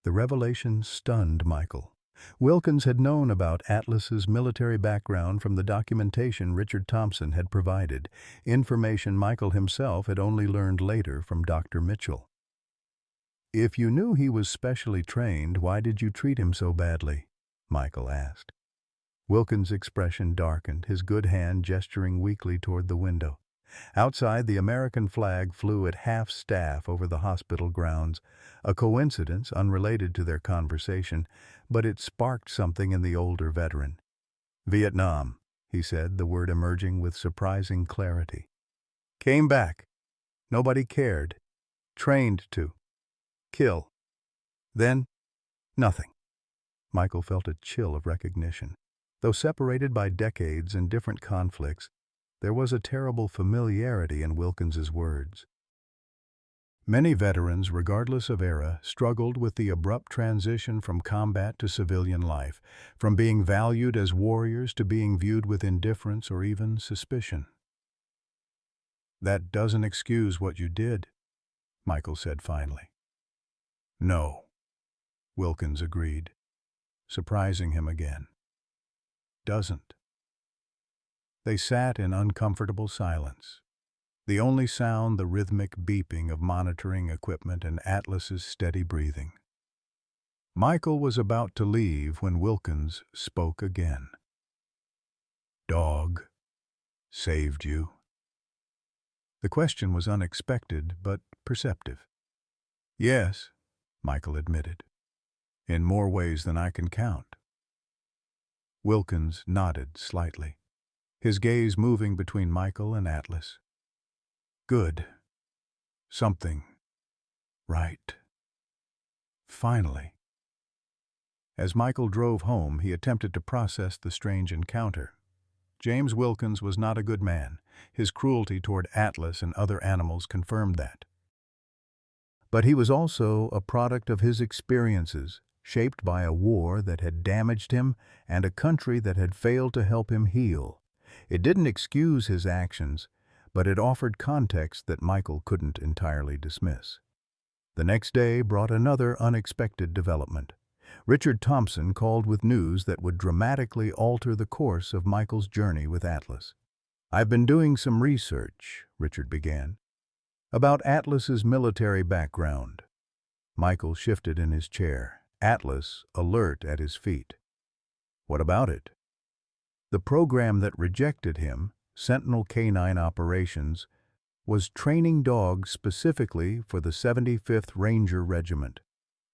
The revelation stunned Michael. Wilkins had known about Atlas's military background from the documentation Richard Thompson had provided, information Michael himself had only learned later from Dr. Mitchell. "If you knew he was specially trained, why did you treat him so badly?" Michael asked. Wilkins' expression darkened, his good hand gesturing weakly toward the window. Outside, the American flag flew at half-staff over the hospital grounds, a coincidence unrelated to their conversation, but it sparked something in the older veteran. "Vietnam," he said, the word emerging with surprising clarity. "Came back. Nobody cared. Trained to kill. Then, nothing." Michael felt a chill of recognition. Though separated by decades and different conflicts, there was a terrible familiarity in Wilkins's words. Many veterans, regardless of era, struggled with the abrupt transition from combat to civilian life, from being valued as warriors to being viewed with indifference or even suspicion. "That doesn't excuse what you did," Michael said finally. "No," Wilkins agreed, surprising him again. "Doesn't." They sat in uncomfortable silence, the only sound the rhythmic beeping of monitoring equipment and Atlas's steady breathing. Michael was about to leave when Wilkins spoke again. "Dog saved you?" The question was unexpected but perceptive. "Yes," Michael admitted, "in more ways than I can count." Wilkins nodded slightly, his gaze moving between Michael and Atlas. Good. Something. Right. Finally. As Michael drove home, he attempted to process the strange encounter. James Wilkins was not a good man. His cruelty toward Atlas and other animals confirmed that. But he was also a product of his experiences, shaped by a war that had damaged him and a country that had failed to help him heal. It didn't excuse his actions, but it offered context that Michael couldn't entirely dismiss. The next day brought another unexpected development. Richard Thompson called with news that would dramatically alter the course of Michael's journey with Atlas. "I've been doing some research," Richard began, "about Atlas's military background." Michael shifted in his chair, Atlas alert at his feet. "What about it?" "The program that rejected him, Sentinel Canine Operations, was training dogs specifically for the 75th Ranger Regiment.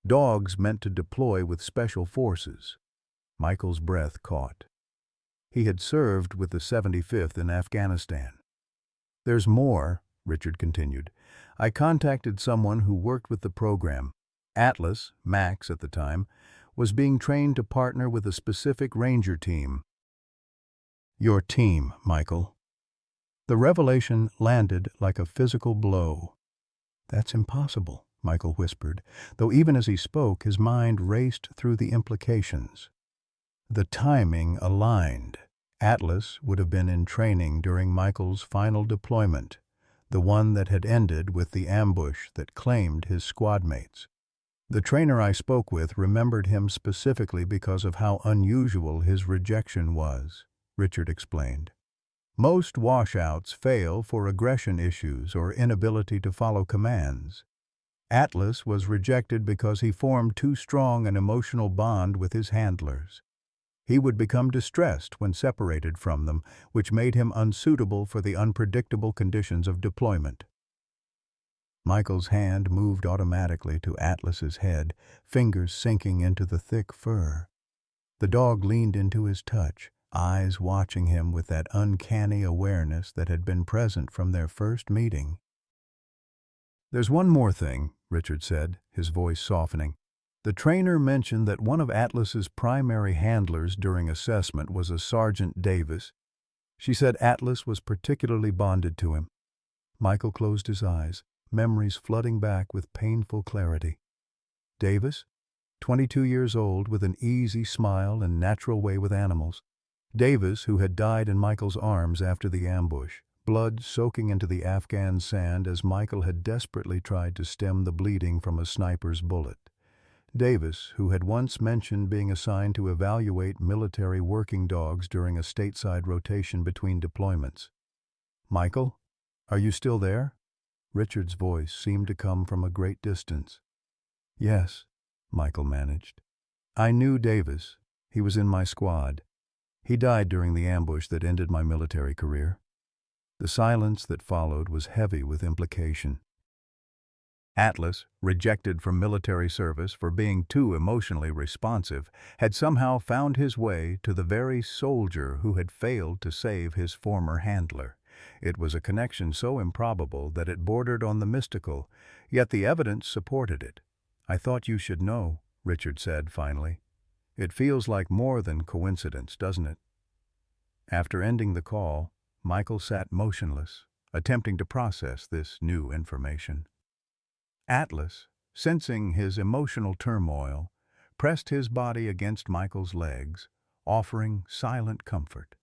Dogs meant to deploy with special forces." Michael's breath caught. He had served with the 75th in Afghanistan. "There's more," Richard continued. "I contacted someone who worked with the program. Atlas, Max at the time, was being trained to partner with a specific ranger team." "Your team, Michael." The revelation landed like a physical blow. "That's impossible," Michael whispered, though even as he spoke, his mind raced through the implications. The timing aligned. Atlas would have been in training during Michael's final deployment, the one that had ended with the ambush that claimed his squadmates. "The trainer I spoke with remembered him specifically because of how unusual his rejection was," Richard explained. "Most washouts fail for aggression issues or inability to follow commands. Atlas was rejected because he formed too strong an emotional bond with his handlers. He would become distressed when separated from them, which made him unsuitable for the unpredictable conditions of deployment." Michael's hand moved automatically to Atlas's head, fingers sinking into the thick fur. The dog leaned into his touch, eyes watching him with that uncanny awareness that had been present from their first meeting. "There's one more thing," Richard said, his voice softening. "The trainer mentioned that one of Atlas's primary handlers during assessment was a Sergeant Davis. She said Atlas was particularly bonded to him." Michael closed his eyes, memories flooding back with painful clarity. Davis, 22 years old, with an easy smile and natural way with animals. Davis, who had died in Michael's arms after the ambush, blood soaking into the Afghan sand as Michael had desperately tried to stem the bleeding from a sniper's bullet. Davis, who had once mentioned being assigned to evaluate military working dogs during a stateside rotation between deployments. "Michael, are you still there?" Richard's voice seemed to come from a great distance. "Yes," Michael managed. "I knew Davis. He was in my squad. He died during the ambush that ended my military career." The silence that followed was heavy with implication. Atlas, rejected from military service for being too emotionally responsive, had somehow found his way to the very soldier who had failed to save his former handler. It was a connection so improbable that it bordered on the mystical, yet the evidence supported it. "I thought you should know," Richard said finally. "It feels like more than coincidence, doesn't it?" After ending the call, Michael sat motionless, attempting to process this new information. Atlas, sensing his emotional turmoil, pressed his body against Michael's legs, offering silent comfort.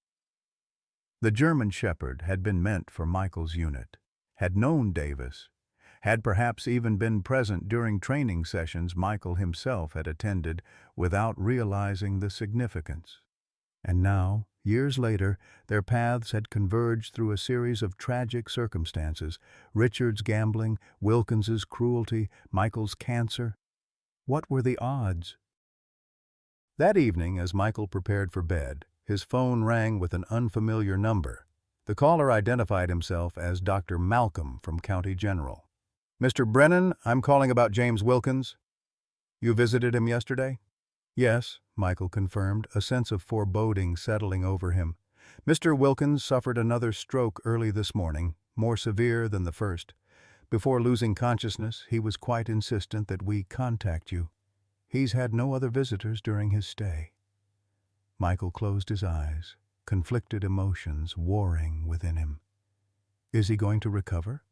The German Shepherd had been meant for Michael's unit, had known Davis, had perhaps even been present during training sessions Michael himself had attended without realizing the significance. And now, years later, their paths had converged through a series of tragic circumstances: Richard's gambling, Wilkins's cruelty, Michael's cancer. What were the odds? That evening, as Michael prepared for bed, his phone rang with an unfamiliar number. The caller identified himself as Dr. Malcolm from County General. "Mr. Brennan, I'm calling about James Wilkins. You visited him yesterday?" Yes, Michael confirmed, a sense of foreboding settling over him. Mr. Wilkins suffered another stroke early this morning, more severe than the first. Before losing consciousness, he was quite insistent that we contact you. He's had no other visitors during his stay. Michael closed his eyes, conflicted emotions warring within him. Is he going to recover?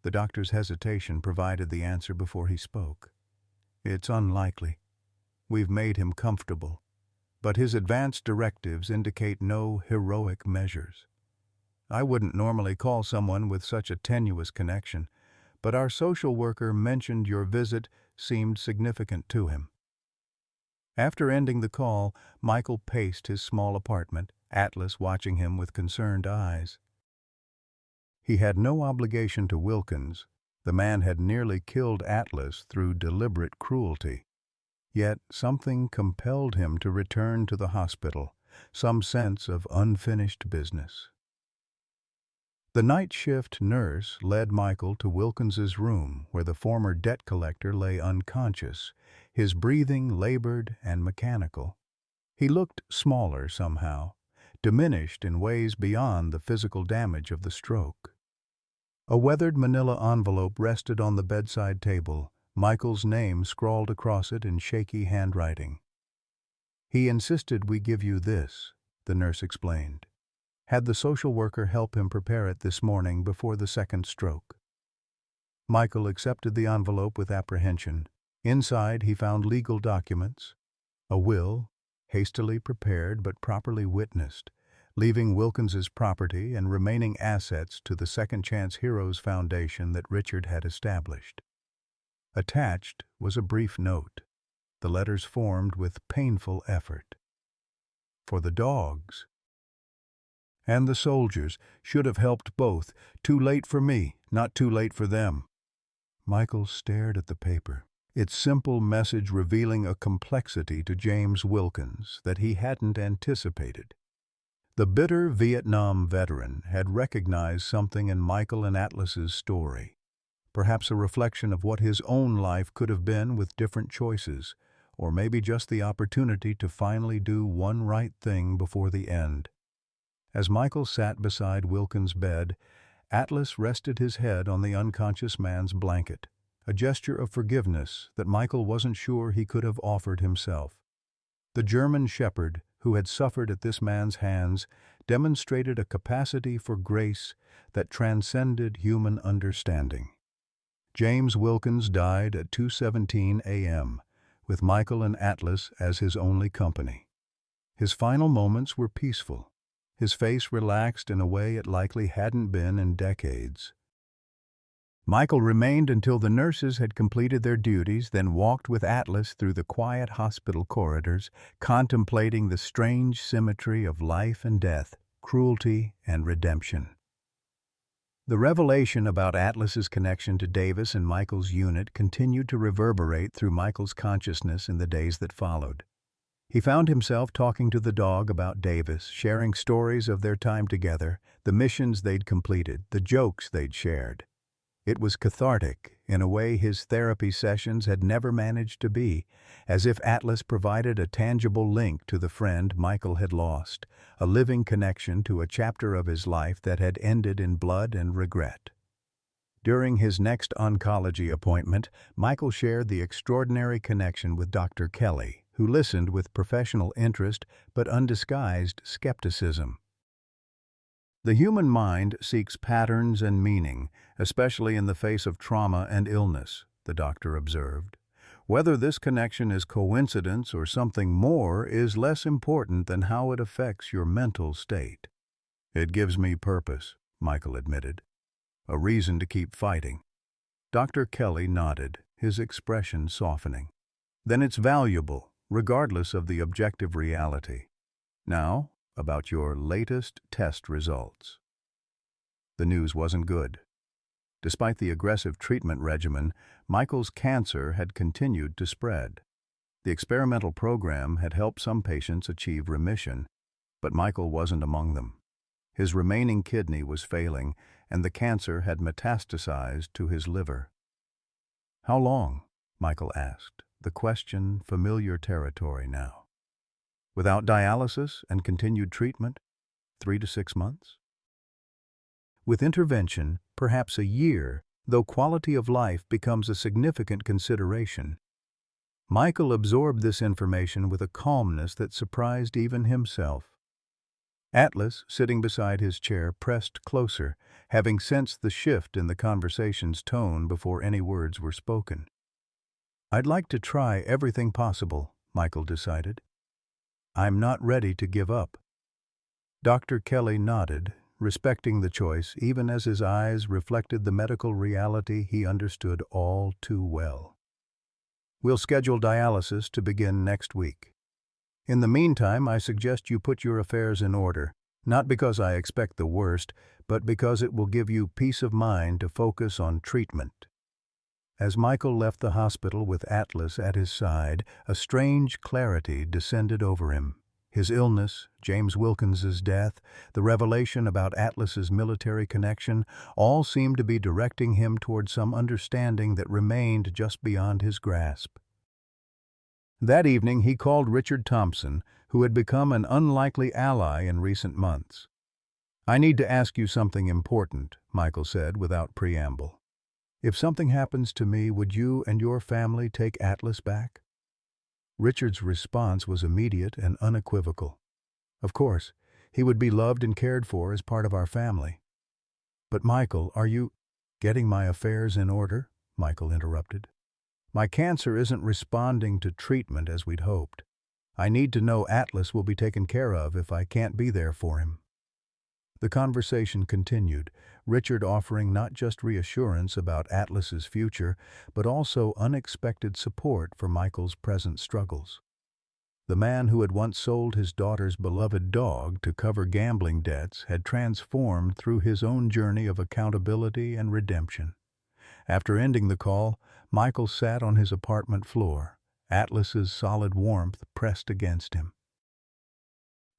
The doctor's hesitation provided the answer before he spoke. It's unlikely. We've made him comfortable, but his advanced directives indicate no heroic measures. I wouldn't normally call someone with such a tenuous connection, but our social worker mentioned your visit seemed significant to him. After ending the call, Michael paced his small apartment, Atlas watching him with concerned eyes. He had no obligation to Wilkins. The man had nearly killed Atlas through deliberate cruelty. Yet something compelled him to return to the hospital, some sense of unfinished business. The night shift nurse led Michael to Wilkins's room, where the former debt collector lay unconscious, his breathing labored and mechanical. He looked smaller somehow, diminished in ways beyond the physical damage of the stroke. A weathered manila envelope rested on the bedside table, Michael's name scrawled across it in shaky handwriting. He insisted we give you this, the nurse explained. Had the social worker help him prepare it this morning before the second stroke. Michael accepted the envelope with apprehension. Inside he found legal documents, a will, hastily prepared but properly witnessed, leaving Wilkins's property and remaining assets to the Second Chance Heroes Foundation that Richard had established. Attached was a brief note, the letters formed with painful effort. For the dogs and the soldiers should have helped both. Too late for me, not too late for them. Michael stared at the paper, its simple message revealing a complexity to James Wilkins that he hadn't anticipated. The bitter Vietnam veteran had recognized something in Michael and Atlas's story, perhaps a reflection of what his own life could have been with different choices, or maybe just the opportunity to finally do one right thing before the end. As Michael sat beside Wilkins' bed, Atlas rested his head on the unconscious man's blanket, a gesture of forgiveness that Michael wasn't sure he could have offered himself. The German shepherd, who had suffered at this man's hands, demonstrated a capacity for grace that transcended human understanding. James Wilkins died at 2:17 a.m., with Michael and Atlas as his only company. His final moments were peaceful, his face relaxed in a way it likely hadn't been in decades. Michael remained until the nurses had completed their duties, then walked with Atlas through the quiet hospital corridors, contemplating the strange symmetry of life and death, cruelty and redemption. The revelation about Atlas's connection to Davis and Michael's unit continued to reverberate through Michael's consciousness in the days that followed. He found himself talking to the dog about Davis, sharing stories of their time together, the missions they'd completed, the jokes they'd shared. It was cathartic, in a way his therapy sessions had never managed to be, as if Atlas provided a tangible link to the friend Michael had lost, a living connection to a chapter of his life that had ended in blood and regret. During his next oncology appointment, Michael shared the extraordinary connection with Dr. Kelly, who listened with professional interest but undisguised skepticism. The human mind seeks patterns and meaning, especially in the face of trauma and illness, the doctor observed. Whether this connection is coincidence or something more is less important than how it affects your mental state. It gives me purpose, Michael admitted. A reason to keep fighting. Dr. Kelly nodded, his expression softening. Then it's valuable, regardless of the objective reality. Now, about your latest test results. The news wasn't good. Despite the aggressive treatment regimen, Michael's cancer had continued to spread. The experimental program had helped some patients achieve remission, but Michael wasn't among them. His remaining kidney was failing, and the cancer had metastasized to his liver. How long? Michael asked, the question familiar territory now. Without dialysis and continued treatment, 3 to 6 months? With intervention, perhaps a year, though quality of life becomes a significant consideration. Michael absorbed this information with a calmness that surprised even himself. Atlas, sitting beside his chair, pressed closer, having sensed the shift in the conversation's tone before any words were spoken. "I'd like to try everything possible," Michael decided. "I'm not ready to give up." Dr. Kelly nodded, respecting the choice even as his eyes reflected the medical reality he understood all too well. "We'll schedule dialysis to begin next week. In the meantime, I suggest you put your affairs in order, not because I expect the worst, but because it will give you peace of mind to focus on treatment." As Michael left the hospital with Atlas at his side, a strange clarity descended over him. His illness, James Wilkins's death, the revelation about Atlas's military connection, all seemed to be directing him toward some understanding that remained just beyond his grasp. That evening he called Richard Thompson, who had become an unlikely ally in recent months. "I need to ask you something important," Michael said without preamble. "If something happens to me, would you and your family take Atlas back?" Richard's response was immediate and unequivocal. "Of course, he would be loved and cared for as part of our family." "But Michael, are you—" "Getting my affairs in order?" Michael interrupted. "My cancer isn't responding to treatment as we'd hoped. I need to know Atlas will be taken care of if I can't be there for him." The conversation continued, Richard offering not just reassurance about Atlas's future, but also unexpected support for Michael's present struggles. The man who had once sold his daughter's beloved dog to cover gambling debts had transformed through his own journey of accountability and redemption. After ending the call, Michael sat on his apartment floor, Atlas's solid warmth pressed against him.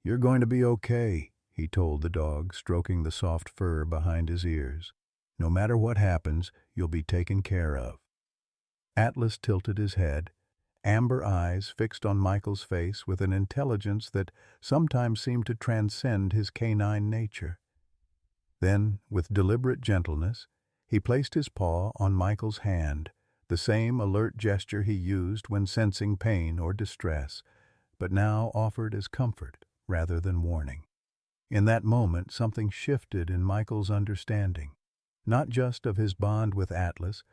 "You're going to be okay," he told the dog, stroking the soft fur behind his ears. "No matter what happens, you'll be taken care of." Atlas tilted his head, amber eyes fixed on Michael's face with an intelligence that sometimes seemed to transcend his canine nature. Then, with deliberate gentleness, he placed his paw on Michael's hand, the same alert gesture he used when sensing pain or distress, but now offered as comfort rather than warning. In that moment, something shifted in Michael's understanding, not just of his bond with Atlas,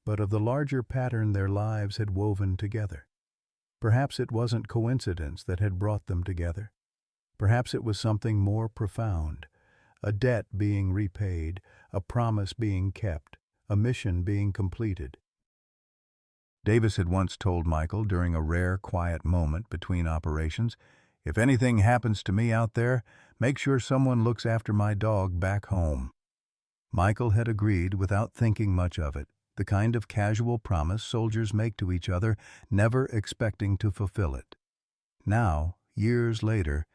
but of the larger pattern their lives had woven together. Perhaps it wasn't coincidence that had brought them together. Perhaps it was something more profound, a debt being repaid, a promise being kept, a mission being completed. Davis had once told Michael during a rare, quiet moment between operations, "If anything happens to me out there, make sure someone looks after my dog back home." Michael had agreed without thinking much of it, the kind of casual promise soldiers make to each other, never expecting to fulfill it. Now, years later,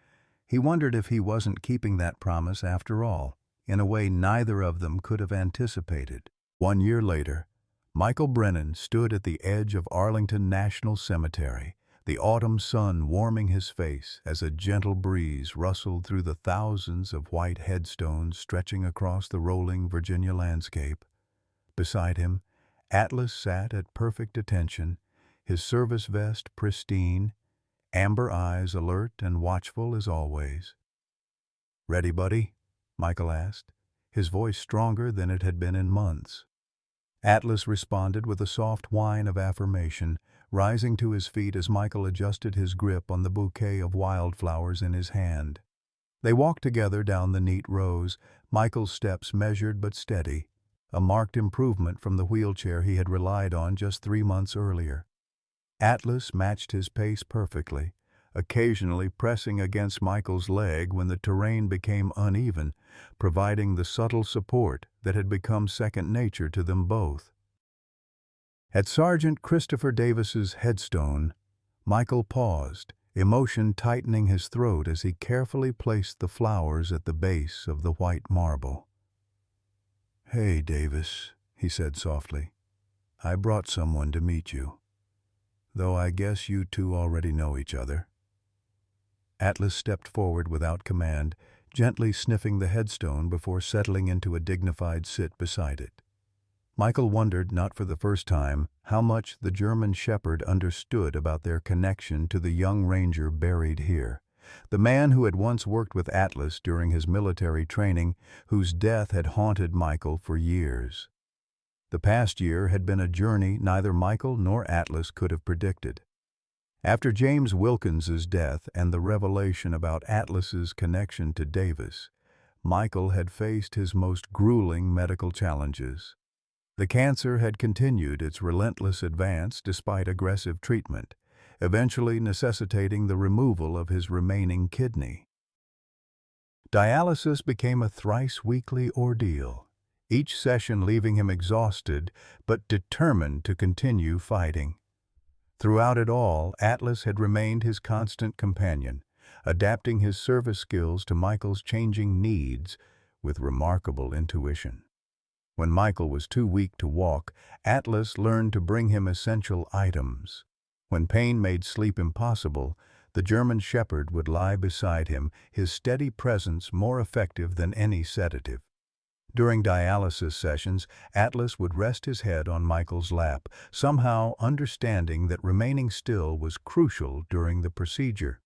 he wondered if he wasn't keeping that promise after all, in a way neither of them could have anticipated. 1 year later, Michael Brennan stood at the edge of Arlington National Cemetery, the autumn sun warming his face as a gentle breeze rustled through the thousands of white headstones stretching across the rolling Virginia landscape. Beside him, Atlas sat at perfect attention, his service vest pristine, amber eyes alert and watchful as always. "Ready, buddy?" Michael asked, his voice stronger than it had been in months. Atlas responded with a soft whine of affirmation, rising to his feet as Michael adjusted his grip on the bouquet of wildflowers in his hand. They walked together down the neat rows, Michael's steps measured but steady, a marked improvement from the wheelchair he had relied on just 3 months earlier. Atlas matched his pace perfectly, occasionally pressing against Michael's leg when the terrain became uneven, providing the subtle support that had become second nature to them both. At Sergeant Christopher Davis's headstone, Michael paused, emotion tightening his throat as he carefully placed the flowers at the base of the white marble. "Hey, Davis," he said softly. "I brought someone to meet you." though I guess you two already know each other." Atlas stepped forward without command, gently sniffing the headstone before settling into a dignified sit beside it. Michael wondered, not for the first time, how much the German shepherd understood about their connection to the young ranger buried here. The man who had once worked with Atlas during his military training, whose death had haunted Michael for years. The past year had been a journey neither Michael nor Atlas could have predicted. After James Wilkins's death and the revelation about Atlas's connection to Davis, Michael had faced his most grueling medical challenges. The cancer had continued its relentless advance despite aggressive treatment, eventually necessitating the removal of his remaining kidney. Dialysis became a thrice-weekly ordeal, each session leaving him exhausted but determined to continue fighting. Throughout it all, Atlas had remained his constant companion, adapting his service skills to Michael's changing needs with remarkable intuition. When Michael was too weak to walk, Atlas learned to bring him essential items. When pain made sleep impossible, the German shepherd would lie beside him, his steady presence more effective than any sedative. During dialysis sessions, Atlas would rest his head on Michael's lap, somehow understanding that remaining still was crucial during the procedure.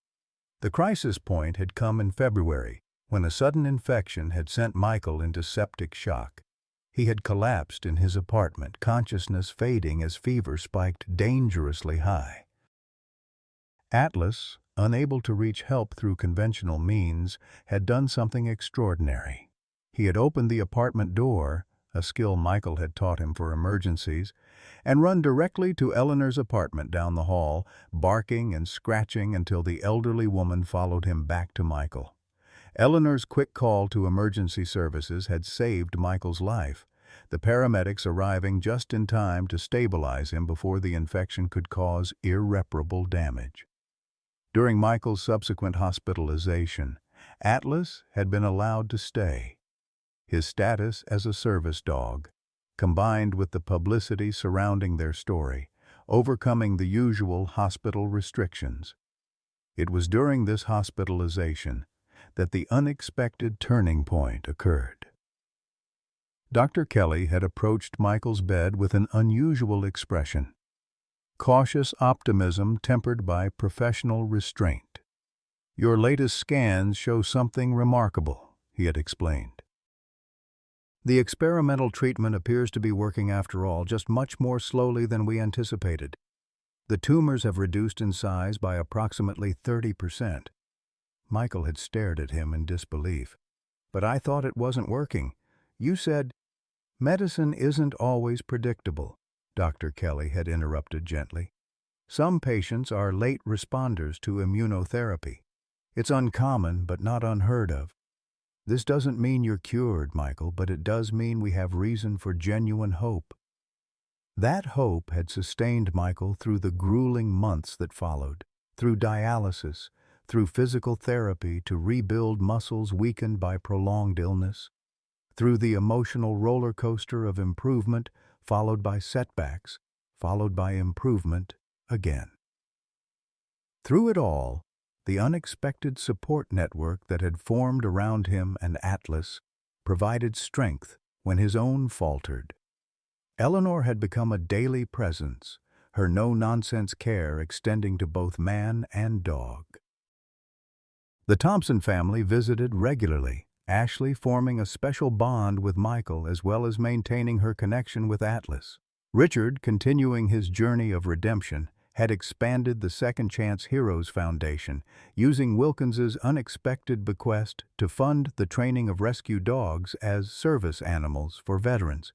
The crisis point had come in February, when a sudden infection had sent Michael into septic shock. He had collapsed in his apartment, consciousness fading as fever spiked dangerously high. Atlas, unable to reach help through conventional means, had done something extraordinary. He had opened the apartment door, a skill Michael had taught him for emergencies, and run directly to Eleanor's apartment down the hall, barking and scratching until the elderly woman followed him back to Michael. Eleanor's quick call to emergency services had saved Michael's life, the paramedics arriving just in time to stabilize him before the infection could cause irreparable damage. During Michael's subsequent hospitalization, Atlas had been allowed to stay. His status as a service dog, combined with the publicity surrounding their story, overcoming the usual hospital restrictions. It was during this hospitalization that the unexpected turning point occurred. Dr. Kelly had approached Michael's bed with an unusual expression, cautious optimism tempered by professional restraint. "Your latest scans show something remarkable," he had explained. "The experimental treatment appears to be working after all, just much more slowly than we anticipated. The tumors have reduced in size by approximately 30%. Michael had stared at him in disbelief. "But I thought it wasn't working. You said—" "Medicine isn't always predictable," Dr. Kelly had interrupted gently. "Some patients are late responders to immunotherapy. It's uncommon but not unheard of. This doesn't mean you're cured, Michael, but it does mean we have reason for genuine hope." That hope had sustained Michael through the grueling months that followed, through dialysis, through physical therapy to rebuild muscles weakened by prolonged illness, through the emotional roller coaster of improvement followed by setbacks, followed by improvement again. Through it all, the unexpected support network that had formed around him and Atlas provided strength when his own faltered. Eleanor had become a daily presence, her no-nonsense care extending to both man and dog. The Thompson family visited regularly, Ashley forming a special bond with Michael as well as maintaining her connection with Atlas. Richard, continuing his journey of redemption, had expanded the Second Chance Heroes Foundation, using Wilkins's unexpected bequest to fund the training of rescue dogs as service animals for veterans.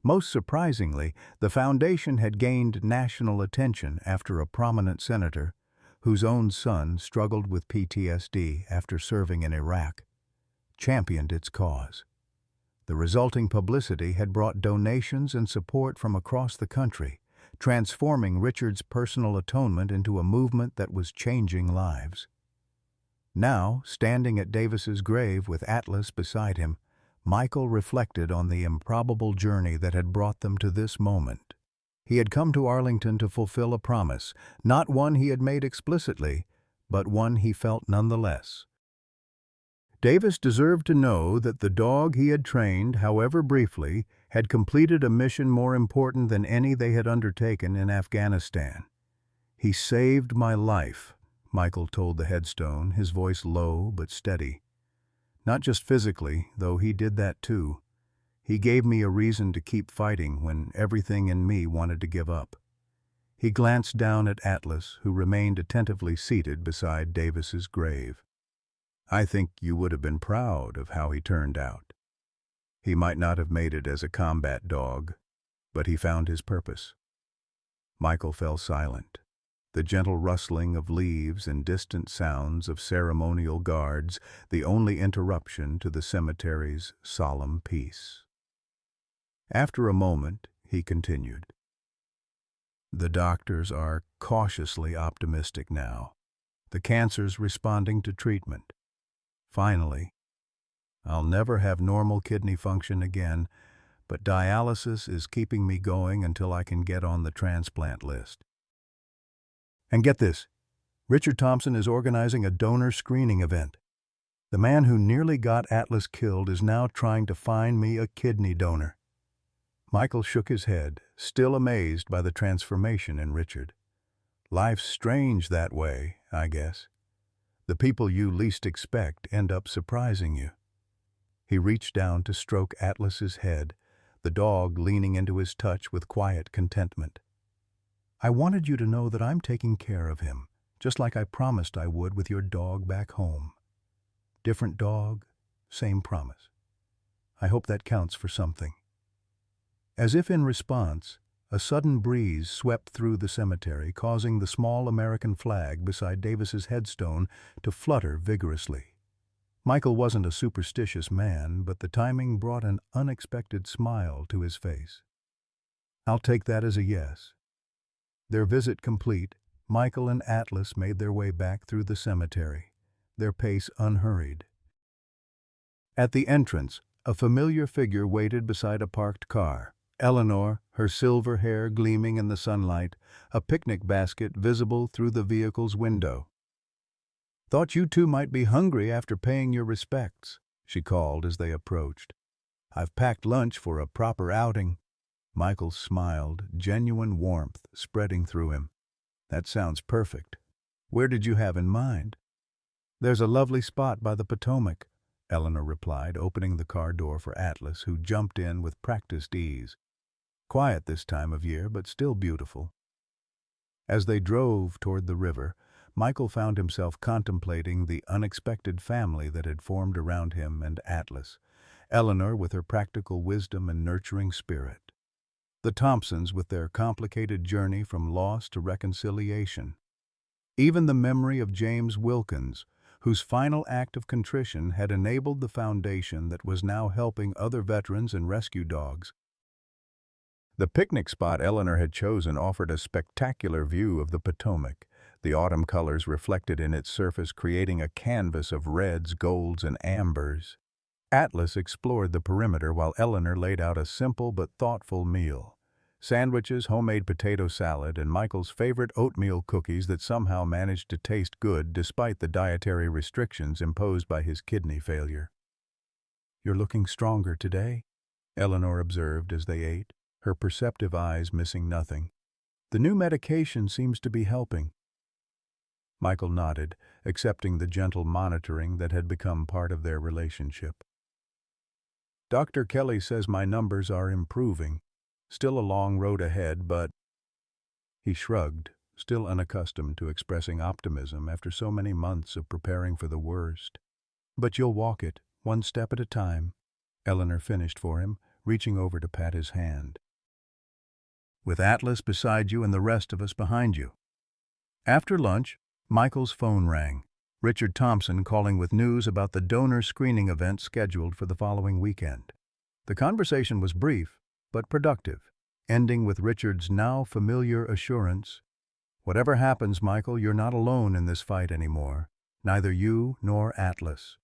Most surprisingly, the foundation had gained national attention after a prominent senator, whose own son struggled with PTSD after serving in Iraq, championed its cause. The resulting publicity had brought donations and support from across the country, transforming Richard's personal atonement into a movement that was changing lives. Now, standing at Davis's grave with Atlas beside him, Michael reflected on the improbable journey that had brought them to this moment. He had come to Arlington to fulfill a promise, not one he had made explicitly, but one he felt nonetheless. Davis deserved to know that the dog he had trained, however briefly, had completed a mission more important than any they had undertaken in Afghanistan. "He saved my life," Michael told the headstone, his voice low but steady. "Not just physically, though he did that too. He gave me a reason to keep fighting when everything in me wanted to give up." He glanced down at Atlas, who remained attentively seated beside Davis's grave. "I think you would have been proud of how he turned out. He might not have made it as a combat dog, but he found his purpose." Michael fell silent. The gentle rustling of leaves and distant sounds of ceremonial guards, the only interruption to the cemetery's solemn peace. After a moment, he continued. "The doctors are cautiously optimistic now. The cancer's responding to treatment. Finally, I'll never have normal kidney function again, but dialysis is keeping me going until I can get on the transplant list. And get this, Richard Thompson is organizing a donor screening event. The man who nearly got Atlas killed is now trying to find me a kidney donor." Michael shook his head, still amazed by the transformation in Richard. "Life's strange that way, I guess. The people you least expect end up surprising you." He reached down to stroke Atlas's head, the dog leaning into his touch with quiet contentment. "I wanted you to know that I'm taking care of him, just like I promised I would with your dog back home. Different dog, same promise. I hope that counts for something." As if in response, a sudden breeze swept through the cemetery, causing the small American flag beside Davis's headstone to flutter vigorously. Michael wasn't a superstitious man, but the timing brought an unexpected smile to his face. "I'll take that as a yes." Their visit complete, Michael and Atlas made their way back through the cemetery, their pace unhurried. At the entrance, a familiar figure waited beside a parked car. Eleanor, her silver hair gleaming in the sunlight, a picnic basket visible through the vehicle's window. "Thought you two might be hungry after paying your respects," she called as they approached. "I've packed lunch for a proper outing." Michael smiled, genuine warmth spreading through him. "That sounds perfect. Where did you have in mind?" "There's a lovely spot by the Potomac," Eleanor replied, opening the car door for Atlas, who jumped in with practiced ease. Quiet this time of year, but still beautiful. As they drove toward the river, Michael found himself contemplating the unexpected family that had formed around him and Atlas, Eleanor with her practical wisdom and nurturing spirit, the Thompsons with their complicated journey from loss to reconciliation, even the memory of James Wilkins, whose final act of contrition had enabled the foundation that was now helping other veterans and rescue dogs. The picnic spot Eleanor had chosen offered a spectacular view of the Potomac, the autumn colors reflected in its surface creating a canvas of reds, golds, and ambers. Atlas explored the perimeter while Eleanor laid out a simple but thoughtful meal. Sandwiches, homemade potato salad, and Michael's favorite oatmeal cookies that somehow managed to taste good despite the dietary restrictions imposed by his kidney failure. "You're looking stronger today," Eleanor observed as they ate, her perceptive eyes missing nothing. "The new medication seems to be helping." Michael nodded, accepting the gentle monitoring that had become part of their relationship. "Dr. Kelly says my numbers are improving. Still a long road ahead, but—" He shrugged, still unaccustomed to expressing optimism after so many months of preparing for the worst. "But you'll walk it, one step at a time," Eleanor finished for him, reaching over to pat his hand. "With Atlas beside you and the rest of us behind you." After lunch, Michael's phone rang. Richard Thompson calling with news about the donor screening event scheduled for the following weekend. The conversation was brief, but productive, ending with Richard's now familiar assurance, "Whatever happens, Michael, you're not alone in this fight anymore, neither you nor Atlas."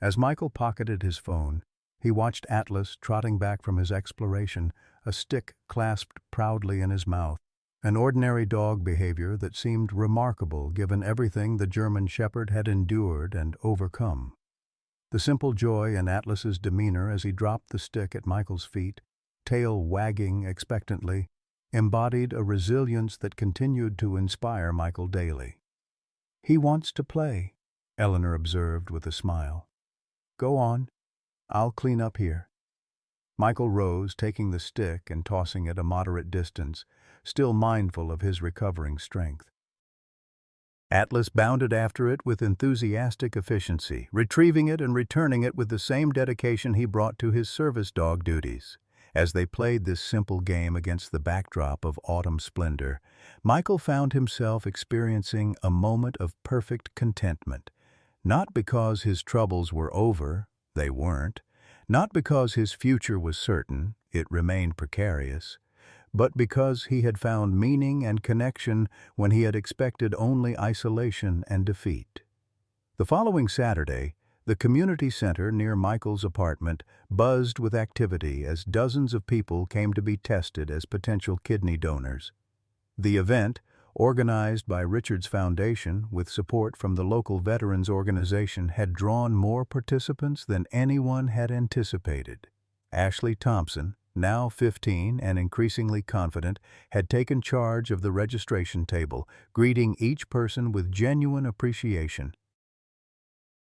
As Michael pocketed his phone, He watched Atlas trotting back from his exploration, a stick clasped proudly in his mouth, an ordinary dog behavior that seemed remarkable given everything the German Shepherd had endured and overcome. The simple joy in Atlas's demeanor as he dropped the stick at Michael's feet, tail wagging expectantly, embodied a resilience that continued to inspire Michael daily. "He wants to play," Eleanor observed with a smile. "Go on. I'll clean up here." Michael rose, taking the stick and tossing it a moderate distance, still mindful of his recovering strength. Atlas bounded after it with enthusiastic efficiency, retrieving it and returning it with the same dedication he brought to his service dog duties. As they played this simple game against the backdrop of autumn splendor, Michael found himself experiencing a moment of perfect contentment, not because his troubles were over, they weren't, not because his future was certain, it remained precarious, but because he had found meaning and connection when he had expected only isolation and defeat. The following Saturday, the community center near Michael's apartment buzzed with activity as dozens of people came to be tested as potential kidney donors. The event, organized by Richard's Foundation with support from the local veterans organization, had drawn more participants than anyone had anticipated. Ashley Thompson, now 15 and increasingly confident, had taken charge of the registration table, greeting each person with genuine appreciation.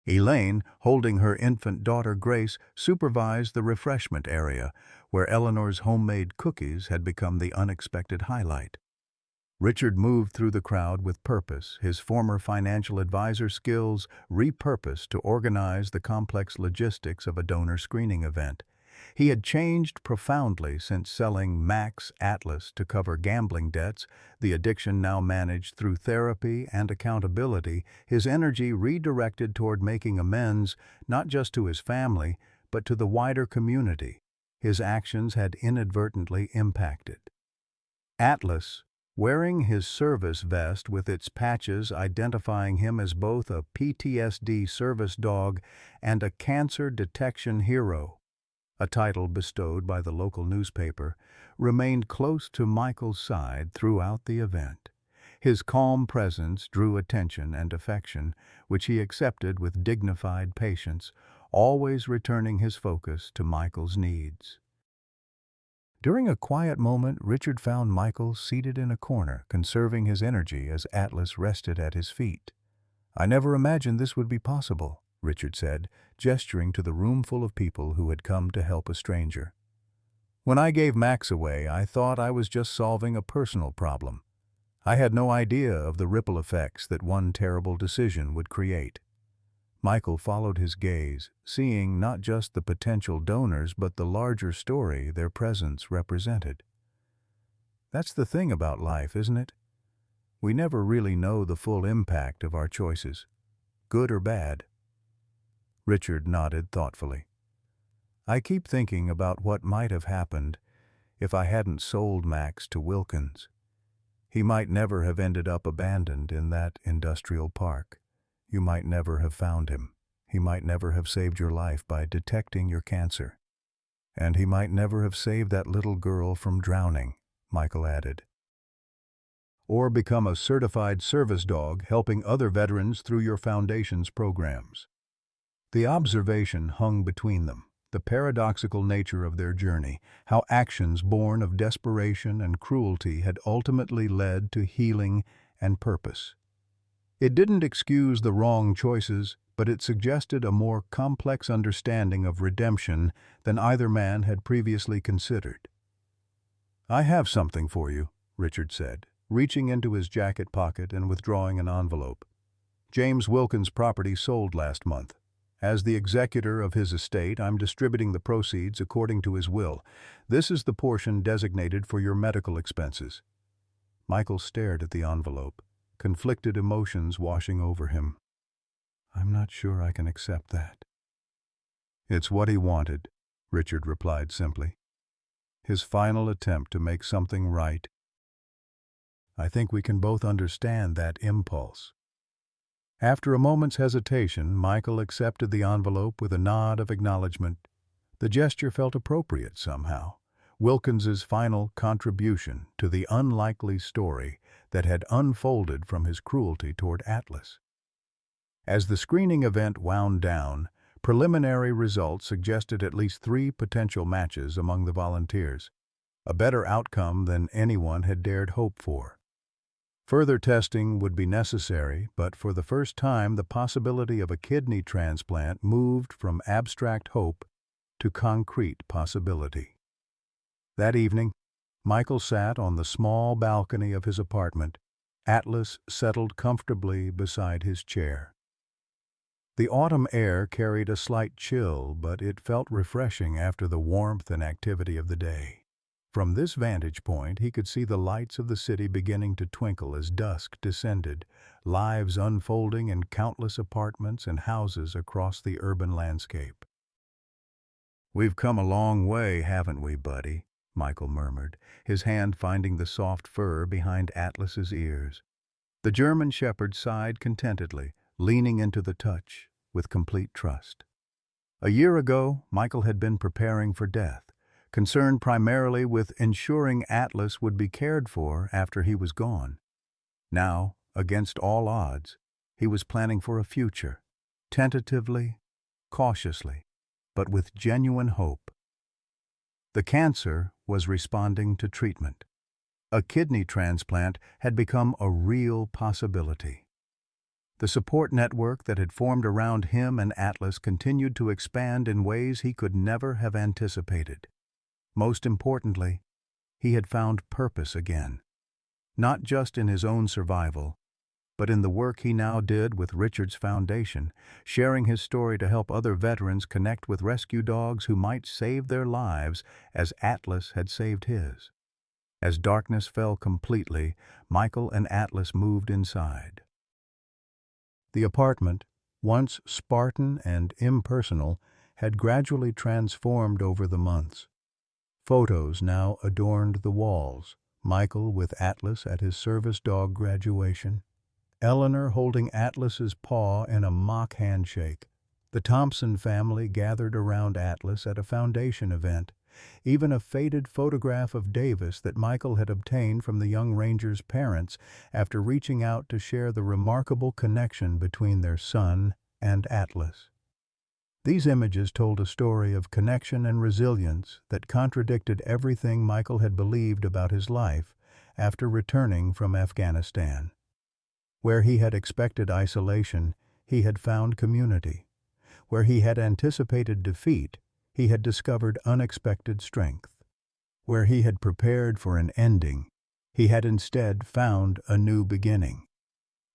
Elaine, holding her infant daughter Grace, supervised the refreshment area, where Eleanor's homemade cookies had become the unexpected highlight. Richard moved through the crowd with purpose, his former financial advisor skills repurposed to organize the complex logistics of a donor screening event. He had changed profoundly since selling Max Atlas to cover gambling debts, the addiction now managed through therapy and accountability, his energy redirected toward making amends not just to his family, but to the wider community his actions had inadvertently impacted. Atlas, wearing his service vest with its patches identifying him as both a PTSD service dog and a cancer detection hero, a title bestowed by the local newspaper, remained close to Michael's side throughout the event. His calm presence drew attention and affection, which he accepted with dignified patience, always returning his focus to Michael's needs. During a quiet moment, Richard found Michael seated in a corner, conserving his energy as Atlas rested at his feet. "I never imagined this would be possible," Richard said, gesturing to the room full of people who had come to help a stranger. "When I gave Max away, I thought I was just solving a personal problem. I had no idea of the ripple effects that one terrible decision would create." Michael followed his gaze, seeing not just the potential donors but the larger story their presence represented. "That's the thing about life, isn't it? We never really know the full impact of our choices, good or bad." Richard nodded thoughtfully. "I keep thinking about what might have happened if I hadn't sold Max to Wilkins. He might never have ended up abandoned in that industrial park. You might never have found him. He might never have saved your life by detecting your cancer. And he might never have saved that little girl from drowning," Michael added. "Or become a certified service dog helping other veterans through your foundation's programs." The observation hung between them, the paradoxical nature of their journey, how actions born of desperation and cruelty had ultimately led to healing and purpose. It didn't excuse the wrong choices, but it suggested a more complex understanding of redemption than either man had previously considered. "I have something for you," Richard said, reaching into his jacket pocket and withdrawing an envelope. "James Wilkins' property sold last month. As the executor of his estate, I'm distributing the proceeds according to his will. This is the portion designated for your medical expenses." Michael stared at the envelope, conflicted emotions washing over him. "I'm not sure I can accept that." "It's what he wanted," Richard replied simply. "His final attempt to make something right. I think we can both understand that impulse." After a moment's hesitation, Michael accepted the envelope with a nod of acknowledgement. The gesture felt appropriate somehow. Wilkins's final contribution to the unlikely story that had unfolded from his cruelty toward Atlas. As the screening event wound down, preliminary results suggested at least 3 potential matches among the volunteers, a better outcome than anyone had dared hope for. Further testing would be necessary, but for the first time the possibility of a kidney transplant moved from abstract hope to concrete possibility. That evening, Michael sat on the small balcony of his apartment, Atlas settled comfortably beside his chair. The autumn air carried a slight chill, but it felt refreshing after the warmth and activity of the day. From this vantage point, he could see the lights of the city beginning to twinkle as dusk descended, lives unfolding in countless apartments and houses across the urban landscape. "We've come a long way, haven't we, buddy?" Michael murmured, his hand finding the soft fur behind Atlas's ears. The German shepherd sighed contentedly, leaning into the touch with complete trust. A year ago, Michael had been preparing for death, concerned primarily with ensuring Atlas would be cared for after he was gone. Now, against all odds, he was planning for a future, tentatively, cautiously, but with genuine hope. The cancer was responding to treatment. A kidney transplant had become a real possibility. The support network that had formed around him and Atlas continued to expand in ways he could never have anticipated. Most importantly, he had found purpose again, not just in his own survival, but in the work he now did with Richard's Foundation, sharing his story to help other veterans connect with rescue dogs who might save their lives as Atlas had saved his. As darkness fell completely, Michael and Atlas moved inside. The apartment, once Spartan and impersonal, had gradually transformed over the months. Photos now adorned the walls, Michael with Atlas at his service dog graduation, Eleanor holding Atlas's paw in a mock handshake. The Thompson family gathered around Atlas at a foundation event. Even a faded photograph of Davis that Michael had obtained from the young ranger's parents after reaching out to share the remarkable connection between their son and Atlas. These images told a story of connection and resilience that contradicted everything Michael had believed about his life after returning from Afghanistan. Where he had expected isolation, he had found community. Where he had anticipated defeat, he had discovered unexpected strength. Where he had prepared for an ending, he had instead found a new beginning.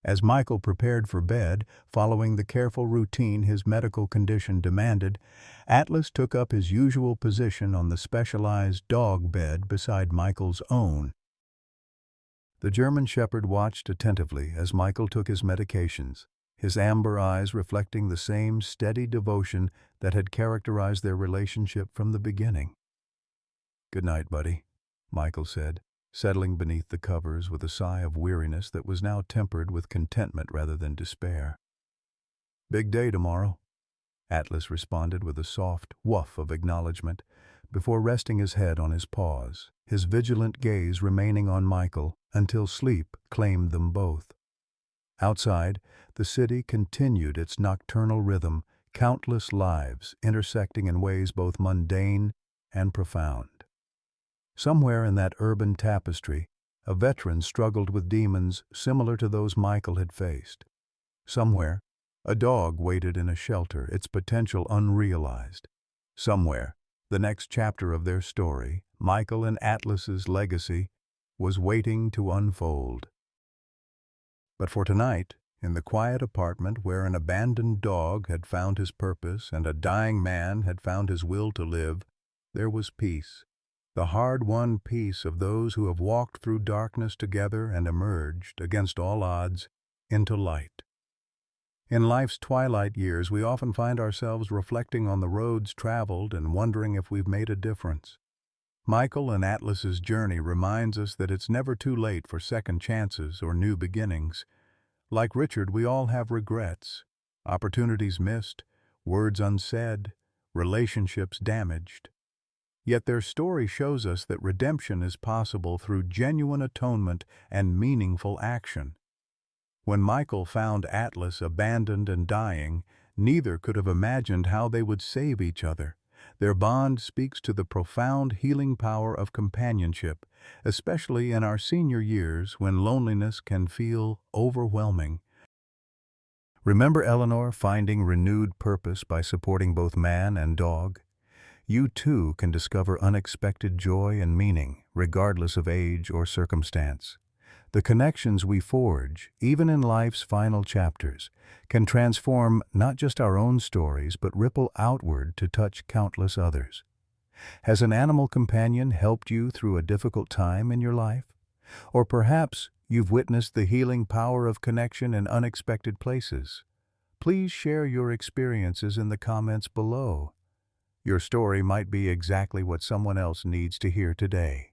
As Michael prepared for bed, following the careful routine his medical condition demanded, Atlas took up his usual position on the specialized dog bed beside Michael's own. The German shepherd watched attentively as Michael took his medications, his amber eyes reflecting the same steady devotion that had characterized their relationship from the beginning. "Good night, buddy," Michael said, settling beneath the covers with a sigh of weariness that was now tempered with contentment rather than despair. "Big day tomorrow," Atlas responded with a soft woof of acknowledgement, before resting his head on his paws, his vigilant gaze remaining on Michael until sleep claimed them both. Outside, the city continued its nocturnal rhythm, countless lives intersecting in ways both mundane and profound. Somewhere in that urban tapestry, a veteran struggled with demons similar to those Michael had faced. Somewhere, a dog waited in a shelter, its potential unrealized. Somewhere, the next chapter of their story, Michael and Atlas's legacy, was waiting to unfold. But for tonight, in the quiet apartment where an abandoned dog had found his purpose and a dying man had found his will to live, there was peace. The hard-won peace of those who have walked through darkness together and emerged, against all odds, into light. In life's twilight years, we often find ourselves reflecting on the roads traveled and wondering if we've made a difference. Michael and Atlas's journey reminds us that it's never too late for second chances or new beginnings. Like Richard, we all have regrets, opportunities missed, words unsaid, relationships damaged. Yet their story shows us that redemption is possible through genuine atonement and meaningful action. When Michael found Atlas abandoned and dying, neither could have imagined how they would save each other. Their bond speaks to the profound healing power of companionship, especially in our senior years when loneliness can feel overwhelming. Remember Eleanor finding renewed purpose by supporting both man and dog? You too can discover unexpected joy and meaning, regardless of age or circumstance. The connections we forge, even in life's final chapters, can transform not just our own stories but ripple outward to touch countless others. Has an animal companion helped you through a difficult time in your life? Or perhaps you've witnessed the healing power of connection in unexpected places? Please share your experiences in the comments below. Your story might be exactly what someone else needs to hear today.